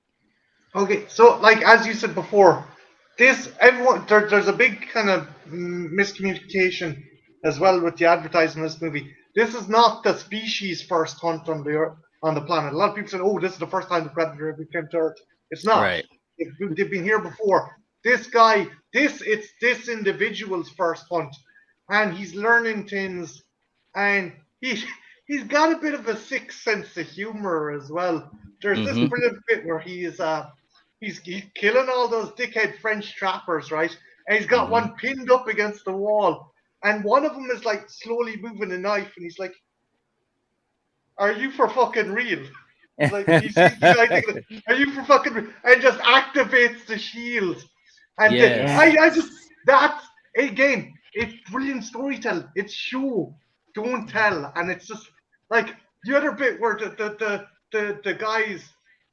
Okay, so like as you said before, there's a big kind of miscommunication as well with the advertising of this movie. This is not the species' first hunt on the planet. A lot of people said, "Oh, this is the first time the predator ever came to Earth." It's not. Right. They've been here before. This guy, it's this individual's first hunt. and he's learning things, and he's got a bit of a sick sense of humor as well. There's this Mm-hmm. brilliant bit where he's killing all those dickhead French trappers, right? And he's got Mm-hmm. one pinned up against the wall, and one of them is like slowly moving a knife, and he's like, "Are you for fucking real?" Like he sees the guy thinking, "Are you for fucking real?" And just activates the shield. And Yes. I just that's again, it's brilliant storytelling. It's show, don't tell, and it's just like the other bit where the guys.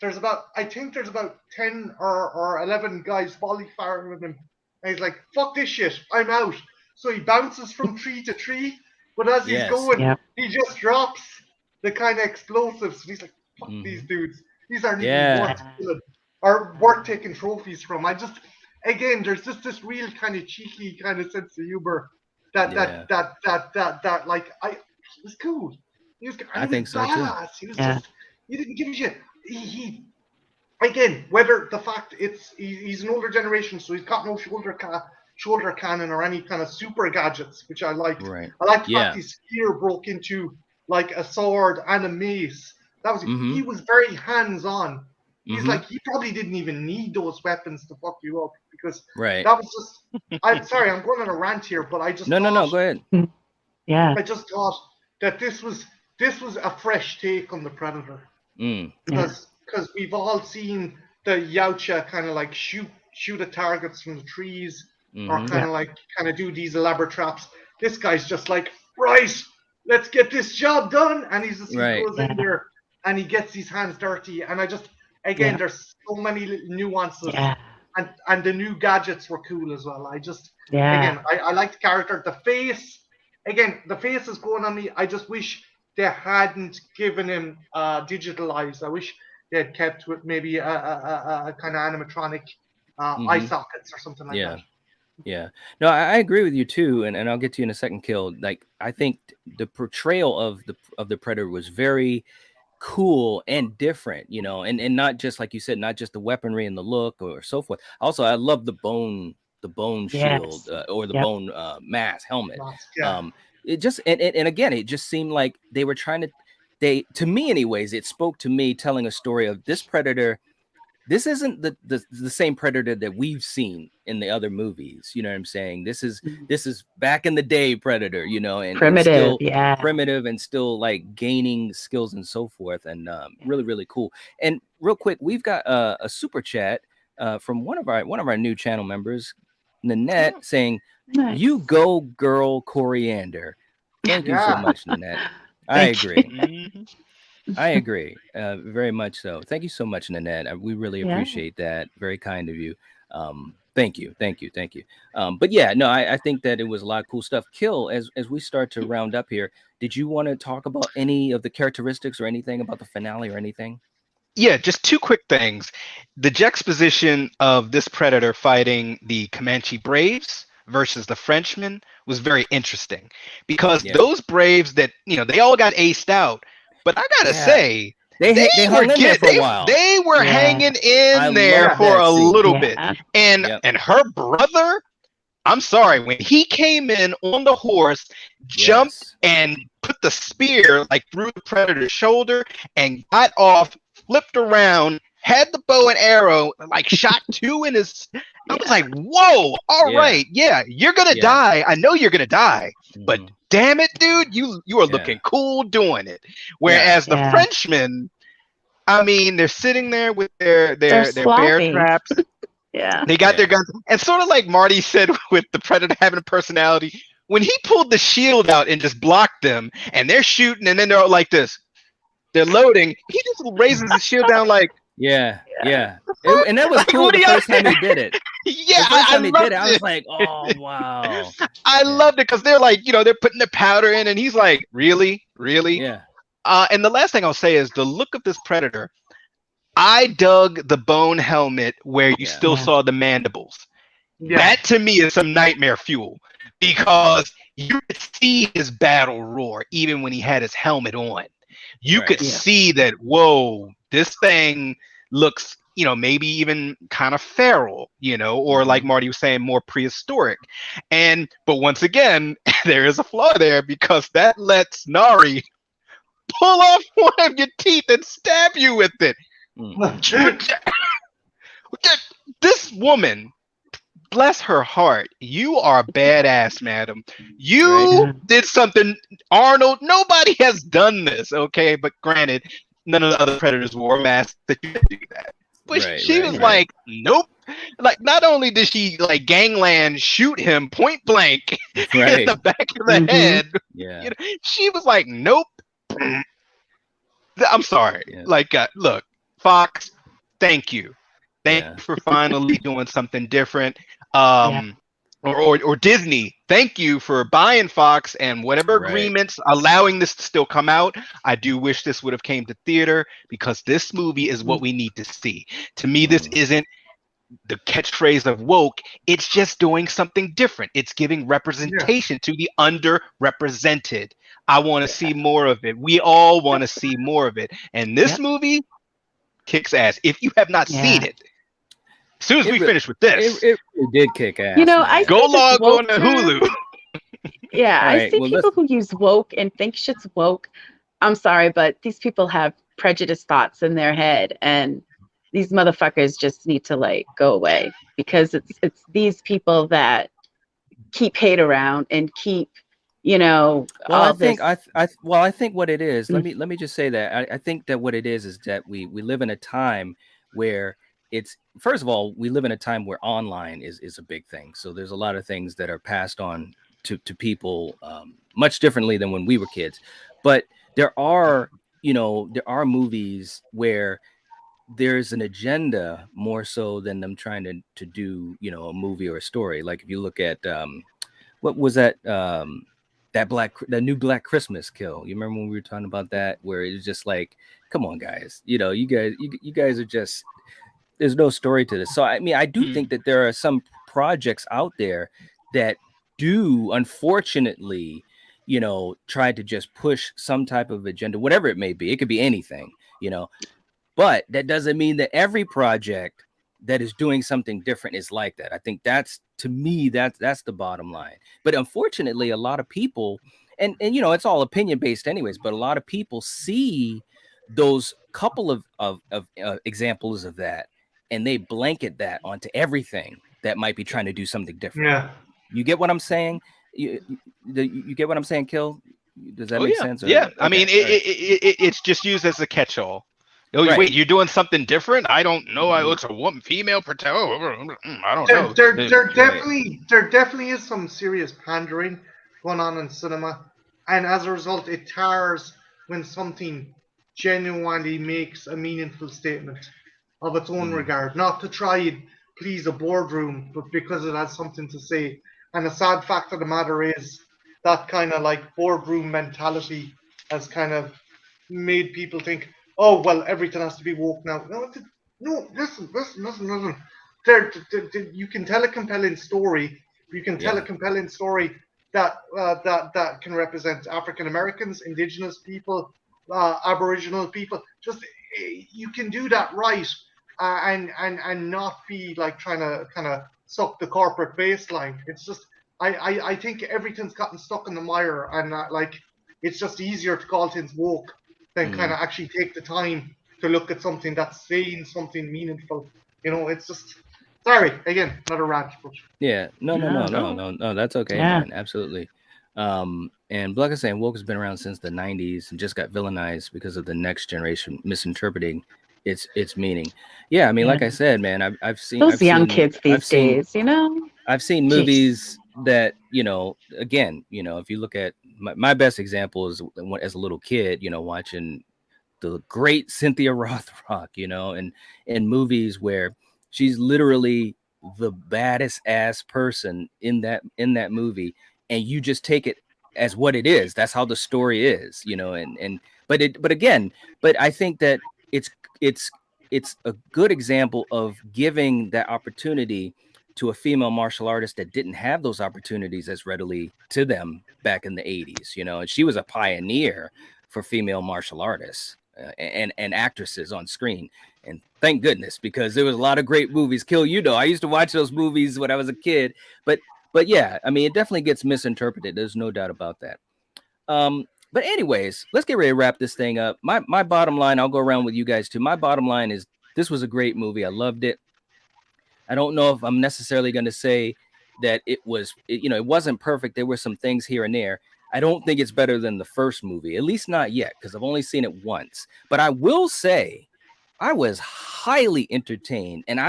There's about I think there's about 10 or 11 guys volley firing with him, and he's like, "Fuck this shit, I'm out." So he bounces from tree to tree, but as he's Yes. going, Yeah. he just drops the kind of explosives. And he's like, "Fuck these Mm-hmm. dudes. These aren't even Yeah. worth killing or worth taking trophies from." I just again, there's just this real kind of cheeky kind of sense of humor Yeah. that like he was cool. He was I and he think was so too. badass. He was Yeah. just he didn't give a shit. He again whether the fact he's an older generation, so he's got no shoulder cannon or any kind of super gadgets, which I liked. Right. I liked the fact Yeah. his spear broke into like a sword and a mace. That was Mm-hmm. he was very hands on. He's Mm-hmm. like he probably didn't even need those weapons to fuck you up because Right. that was just. I'm sorry, I'm going on a rant here, but I just No, thought go ahead. Yeah. I just thought that this was a fresh take on the Predator Mm. Yeah. because we've all seen the Yautja kind of like shoot at targets from the trees or Mm-hmm. kind of like kind of do these elaborate traps. This guy's just like, right, let's get this job done, and he Right. goes in there and he gets his hands dirty, and I just again there's so many little nuances. Yeah. And the new gadgets were cool as well. I just Yeah. again I like the character. The face is going on me. I just wish they hadn't given him digital eyes. I wish they had kept with maybe a kind of animatronic eye Mm-hmm. sockets or something like Yeah. that. Yeah. No, I agree with you too, and I'll get to you in a second, Kill. Like I think the portrayal of the Predator was very cool and different, and not just like you said, not just the weaponry and the look or so forth. Also, I love the bone shield Yes. or the Yep. bone mask helmet. Mask, yeah. It just and again, it just seemed like they were trying to me anyways, it spoke to me telling a story of this Predator. This isn't the same Predator that we've seen in the other movies. You know what I'm saying? This is back in the day Predator, and Primitive. still Yeah. primitive and still like gaining skills and so forth, and really, really cool. And real quick, we've got a super chat from one of our new channel members, Nanette, saying, Nice. "You go, girl, coriander." Thank you so Yeah. much, Nanette. I Thank you. agree. Mhm. I agree, very much so. Thank you so much, Nanette. We really Yeah. appreciate that. Very kind of you. Thank you. But yeah, no, I think that it was a lot of cool stuff. Kill, as we start to round up here, did you want to talk about any of the characteristics or anything about the finale or anything? Yeah, just two quick things. The juxtaposition of this Predator fighting the Comanche Braves versus the Frenchmen was very interesting because Yeah. those Braves that, they all got aced out. But I gotta Yeah. say, They hung in there for a while. They were Yeah. hanging in I there love for that a scene. little Yeah. bit. And Yep. and her brother, I'm sorry, when he came in on the horse, jumped Yes. and put the spear like through the Predator's shoulder and got off, flipped around, had the bow and arrow, like shot two in his. I was like, whoa, all Yeah. right, yeah, you're gonna Yeah. die. I know you're gonna die, but Mhm. damn it, dude, you are Yeah. looking cool doing it. Whereas the Yeah. Frenchmen, I mean, they're sitting there with their They're bear sloppy. traps. Yeah. They got Yeah. their guns, and sort of like Marty said with the Predator having a personality, when he pulled the shield out and just blocked them, and they're shooting, and then they're all like this, they're loading. He just raises the shield down like, Yeah. fuck? And that was Like, cool what the do y'all first time he did it. yeah, The first time he loved did it, I was it. like, oh wow. I loved it because they're like, they're putting the powder in, and he's like, really? Yeah. And the last thing I'll say is the look of this Predator. I dug the bone helmet where you Yeah. still Yeah. saw the mandibles. Yeah. That to me is some nightmare fuel because you could see his battle roar even when he had his helmet on. You Right. could Yeah. see that, whoa, this thing looks you know, maybe even kind of feral, you know, or like Marty was saying, more prehistoric. But once again, there is a flaw there, because that lets Nari pull off one of your teeth and stab you with it. This woman, bless her heart, you are badass, madam. You did something, Arnold. Nobody has done this, okay? But granted, none of the other Predators wore masks that you could do that. But she was like, nope. Like, not only did she like gangland shoot him point blank in the back of the head, you know, she was like, nope. I'm sorry. Like, look, Fox, thank you. Thank you for finally doing something different. Or Disney, thank you for buying Fox and whatever agreements allowing this to still come out. I do wish this would have came to theater, because this movie is what we need to see. To me, this isn't the catchphrase of woke. It's just doing something different. It's giving representation to the underrepresented. I want to see more of it. We all want to see more of it. And this movie kicks ass. If you have not seen it, as soon as we finish with this, it did kick ass. You know, I go log on to Hulu. I see people who use woke and think shit's woke. I'm sorry, but these people have prejudiced thoughts in their head, and these motherfuckers just need to like go away, because it's these people that keep hate around and keep, you know, I think what it is, let me just say that I think that what it is that we live in a time where it's, first of all, we live in a time where online is a big thing. So there's a lot of things that are passed on to people much differently than when we were kids. But there are movies where there's an agenda more so than them trying to do, you know, a movie or a story. Like if you look at what was that that new Black Christmas kill. You remember when we were talking about that, where it's just like, come on, guys, you know, you guys are just, there's no story to this. So I mean, I do think that there are some projects out there that do, unfortunately, you know, try to just push some type of agenda, whatever it may be. It could be anything, you know. But that doesn't mean that every project that is doing something different is like that. I think that's, to me, that's the bottom line. But unfortunately, a lot of people, and you know, it's all opinion based anyways, but a lot of people see those couple of examples of that, and they blanket that onto everything that might be trying to do something different. Yeah. You get what I'm saying? You get what I'm saying, Kill? Does that make sense? Yeah. Okay. I mean, it's just used as a catch-all. Oh, wait, you're doing something different? I don't know. It's a woman, female protect. I don't know. There definitely is some serious pandering going on in cinema, and as a result, it tars when something genuinely makes a meaningful statement of its own regard, not to try and please a boardroom, but because it has something to say. And the sad fact of the matter is that kind of like boardroom mentality has kind of made people think, oh, well, everything has to be woke now. No, listen. You can tell a compelling story. You can tell a compelling story that can represent African Americans, Indigenous people, Aboriginal people. Just you can do that right, and not be like trying to kind of suck the corporate baseline. It's just I think everything's gotten stuck in the mire, and like it's just easier to call things woke than kind of actually take the time to look at something that's saying something meaningful. You know, it's just, sorry, again, not a rant. But... No, that's okay, man, absolutely. And like I was saying, woke has been around since the 90s and just got villainized because of the next generation misinterpreting its meaning. Yeah, I mean, like I said, man, I've seen those young kids these days, you know. I've seen movies that, you know, again, you know, if you look at my best example is as a little kid, you know, watching the great Cynthia Rothrock, you know, and in movies where she's literally the baddest ass person in that movie, and you just take it as what it is. That's how the story is, you know, but I think that it's a good example of giving that opportunity to a female martial artist that didn't have those opportunities as readily to them back in the 80s, you know, and she was a pioneer for female martial artists. and actresses on screen. And thank goodness, because there was a lot of great movies. Kill, I used to watch those movies when I was a kid, but yeah, I mean, it definitely gets misinterpreted. There's no doubt about that. But anyways, let's get ready to wrap this thing up. My bottom line, I'll go around with you guys too. My bottom line is this was a great movie. I loved it. I don't know if I'm necessarily going to say that it wasn't perfect. There were some things here and there. I don't think it's better than the first movie, at least not yet, because I've only seen it once. But I will say I was highly entertained, and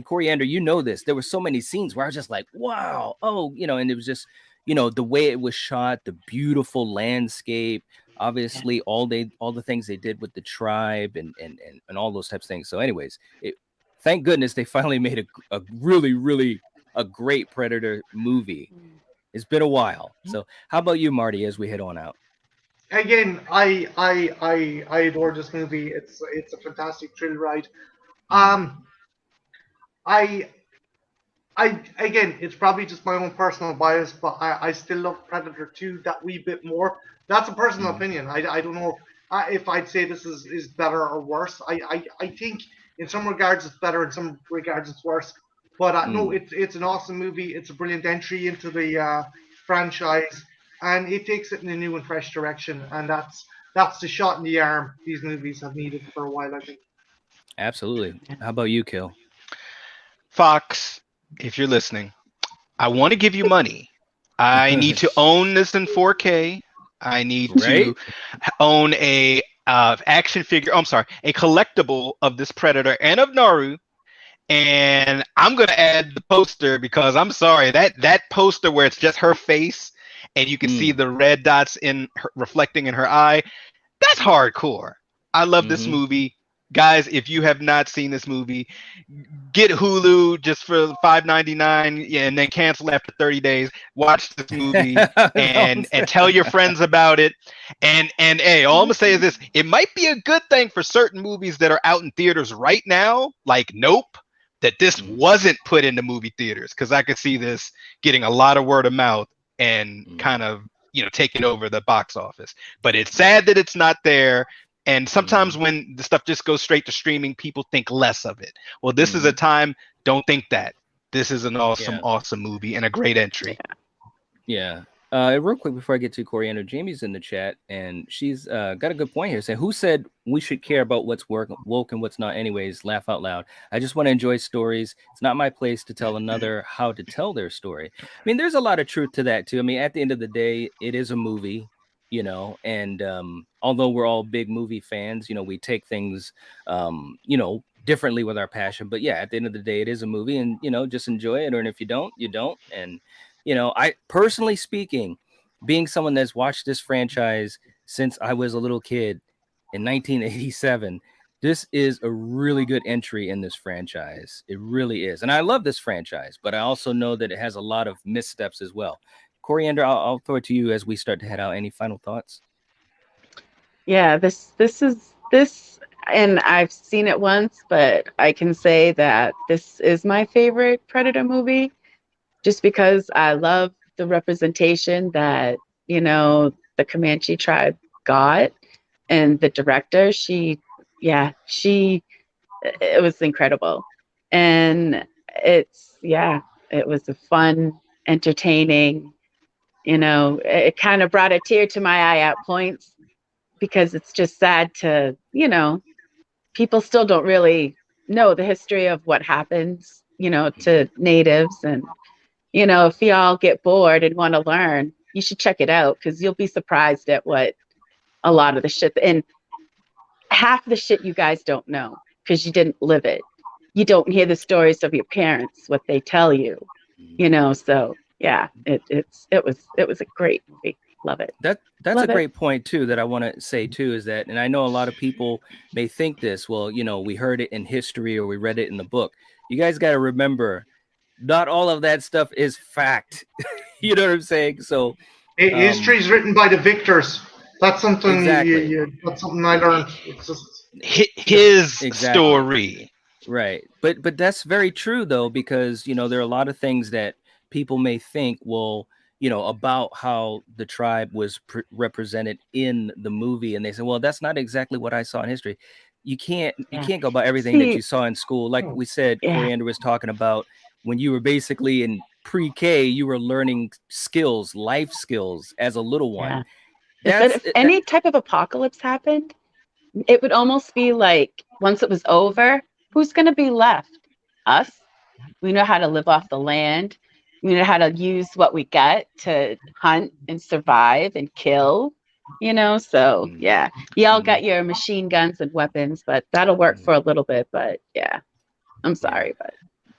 Coriander, this, there were so many scenes where I was just like, wow, and it was just, the way it was shot, the beautiful landscape, obviously all the things they did with the tribe and all those types of things. So anyways, thank goodness they finally made a really, really a great Predator movie. It's been a while. So how about you, Marty, as we head on out? Again, I adore this movie. It's a fantastic thrill ride. I again, it's probably just my own personal bias, but I still love Predator 2 that wee bit more. That's a personal opinion. I don't know if I'd say this is better or worse. I think in some regards it's better, in some regards it's worse. But no, it's an awesome movie. It's a brilliant entry into the franchise, and it takes it in a new and fresh direction. And that's the shot in the arm these movies have needed for a while, I think. Absolutely. How about you, Kill? Fox, if you're listening, I want to give you money. I need to own this in 4K. I need to own a action figure. Oh, I'm sorry, a collectible of this Predator and of Naru. And I'm gonna add the poster because I'm sorry, that poster where it's just her face and you can see the red dots reflecting in her eye. That's hardcore. I love this movie. Guys, if you have not seen this movie, get Hulu just for $5.99 and then cancel after 30 days. Watch this movie and tell your friends about it. And hey, all I'm gonna say is this: it might be a good thing for certain movies that are out in theaters right now, like Nope, that this wasn't put into movie theaters, because I could see this getting a lot of word of mouth and kind of taking over the box office. But it's sad that it's not there. And sometimes when the stuff just goes straight to streaming, people think less of it. Well, this is a time, don't think that. This is an awesome movie and a great entry. Yeah. Real quick before I get to Coriander, Jamie's in the chat, and she's got a good point here. Saying, who said we should care about what's woke and what's not anyways? Laugh out loud. I just want to enjoy stories. It's not my place to tell another how to tell their story. I mean, there's a lot of truth to that, too. I mean, at the end of the day, it is a movie. And although we're all big movie fans, we take things, differently with our passion. But yeah, at the end of the day, it is a movie, and, just enjoy it. Or if you don't, you don't. And, I personally speaking, being someone that's watched this franchise since I was a little kid in 1987, this is a really good entry in this franchise. It really is. And I love this franchise, but I also know that it has a lot of missteps as well. Coriander, I'll throw it to you as we start to head out. Any final thoughts? Yeah, this, and I've seen it once, but I can say that this is my favorite Predator movie, just because I love the representation that, the Comanche tribe got, and the director, it was incredible. And it was a fun, entertaining, it kind of brought a tear to my eye at points, because it's just sad to, people still don't really know the history of what happens, to natives. And, if y'all get bored and want to learn, you should check it out, because you'll be surprised at what a lot of the shit, and half the shit you guys don't know because you didn't live it. You don't hear the stories of your parents, what they tell you, so yeah, it was a great movie. Love it. That's a great point too, that I want to say too, is that, and I know a lot of people may think this, well, we heard it in history or we read it in the book. You guys got to remember, not all of that stuff is fact. You know what I'm saying? So history is written by the victors. That's something exactly. That's something I learned. It's just his story. Right. But that's very true though, because there are a lot of things that people may think, well, about how the tribe was represented in the movie, and they said, well, that's not exactly what I saw in history. You can't go by everything that you saw in school. Like we said, Coriander was talking about when you were basically in pre-K, you were learning skills, life skills as a little one. If any type of apocalypse happened, it would almost be like once it was over, who's going to be left? Us. We know how to live off the land. We know how to use what we get to hunt and survive and kill. So yeah, y'all got your machine guns and weapons, but that'll work for a little bit. But yeah, I'm sorry, but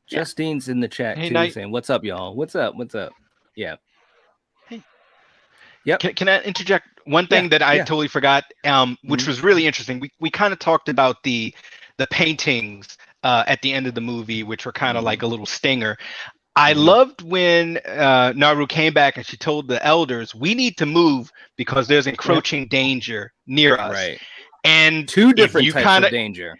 Justine's in the chat too, saying, "What's up, y'all? What's up? What's up?" Yeah. Hey. Yep. Can I interject one thing that I totally forgot, which was really interesting? We kind of talked about the paintings at the end of the movie, which were kind of like a little stinger. I loved when Naru came back and she told the elders, "We need to move because there's encroaching danger near us." Right. And two different types of danger.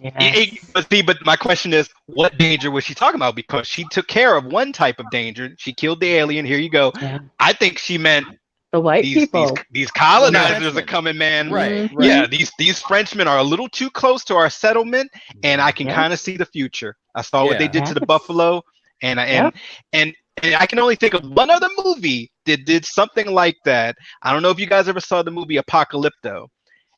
But my question is, what danger was she talking about? Because she took care of one type of danger. She killed the alien. Here you go. Yeah. I think she meant the white people. These colonizers are coming, man. Right. Yeah, these Frenchmen are a little too close to our settlement, and I can kind of see the future. I saw what they did to the buffalo, and I can only think of one other movie that did something like that. I don't know if you guys ever saw the movie Apocalypto.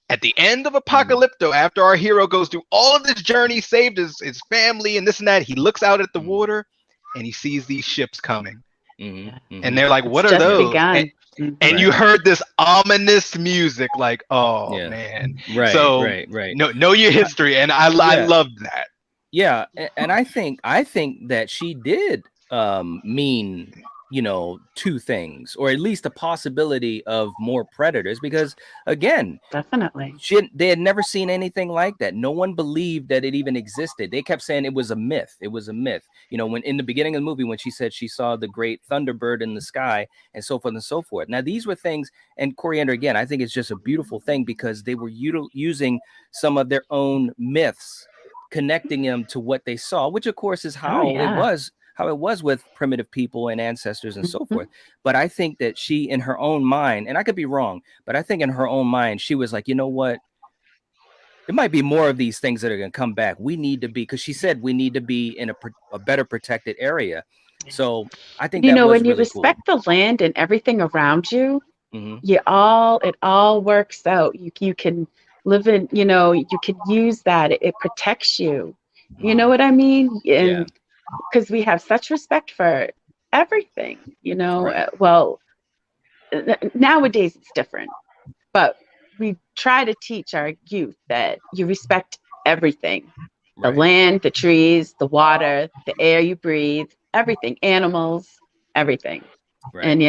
At the end of Apocalypto, after our hero goes through all of this journey, saved his family and this and that, he looks out at the water and he sees these ships coming. And they're like, what are those? And you heard this ominous music, like, oh man. Right. So right. know your history. And I loved that. Yeah. And I think that she did mean, two things, or at least a possibility of more predators, because again, definitely they had never seen anything like that. No one believed that it even existed. They kept saying it was a myth. When in the beginning of the movie, when she said she saw the great thunderbird in the sky and so forth and so forth. Now these were things, and Coriander, again, I think it's just a beautiful thing because they were using some of their own myths, connecting them to what they saw, which of course is how it was with primitive people and ancestors and so forth. But I think that she, in her own mind, and I could be wrong, but I think in her own mind, she was like, you know what? There might be more of these things that are going to come back. We need to be, because she said we need to be in a better protected area. So I think that was when you really respect cool. the land and everything around you, it all works out. You can live in, you can use that. It protects you. You know what I mean? And because we have such respect for everything, well, nowadays it's different, but we try to teach our youth that you respect everything, the land, the trees, the water, the air you breathe, everything, animals, everything. And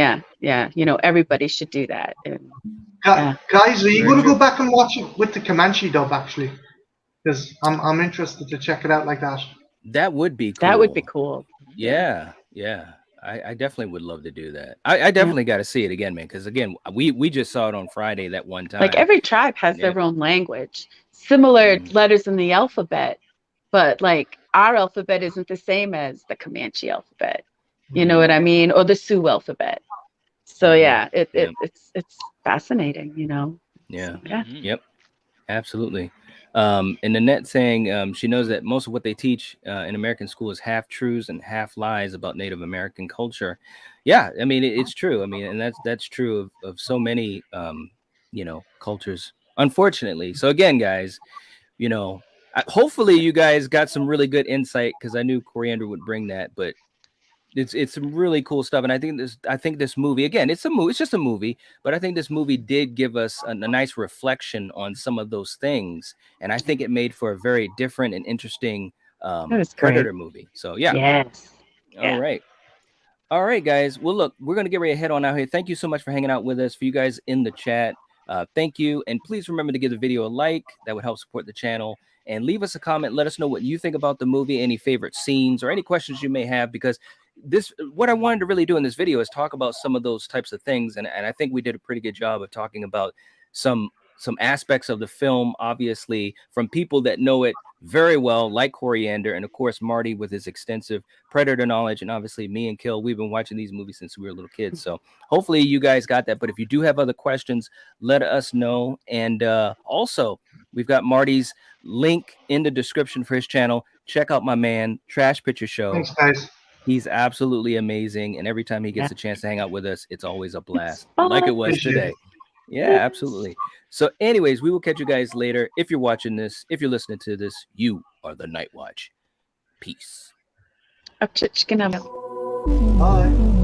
everybody should do that. And, guys, are you going to go back and watch it with the Comanche dub, actually? Because I'm interested to check it out like that. That would be cool. That would be cool. Yeah. I definitely would love to do that. I definitely got to see it again, man. Because again, we just saw it on Friday that one time. Like every tribe has their own language, similar letters in the alphabet, but like our alphabet isn't the same as the Comanche alphabet. You know what I mean? Or the Sioux alphabet. So it's fascinating, Yeah. So, Yep. Absolutely. And Nanette saying she knows that most of what they teach in American school is half truths and half lies about Native American culture. Yeah, I mean it's true. I mean, and that's true of so many cultures, unfortunately. So again, guys, hopefully you guys got some really good insight, because I knew Coriander would bring that, but it's some really cool stuff. And I think this movie, again, it's just a movie, but I think this movie did give us a nice reflection on some of those things, and I think it made for a very different and interesting Predator movie. So all right, guys, well, look, we're gonna get ready to head on out here. Thank you so much for hanging out with us. For you guys in the chat, thank you, and please remember to give the video a like. That would help support the channel. And leave us a comment. Let us know what you think about the movie, any favorite scenes, or any questions you may have, because what I wanted to really do in this video is talk about some of those types of things. And I think we did a pretty good job of talking about some some aspects of the film, obviously, from people that know it very well, like Coriander, and of course Marty with his extensive Predator knowledge, and obviously me and Kill. We've been watching these movies since we were little kids, so hopefully you guys got that. But if you do have other questions, let us know. And also, we've got Marty's link in the description for his channel. Check out my man, Trash Picture Show. Thanks, guys. He's absolutely amazing, and every time he gets a chance to hang out with us, it's always a blast, like it was Appreciate today. it. Yeah, absolutely. So anyways, we will catch you guys later. If you're watching this, if you're listening to this, you are the Night Watch. Peace. Genau. Bye.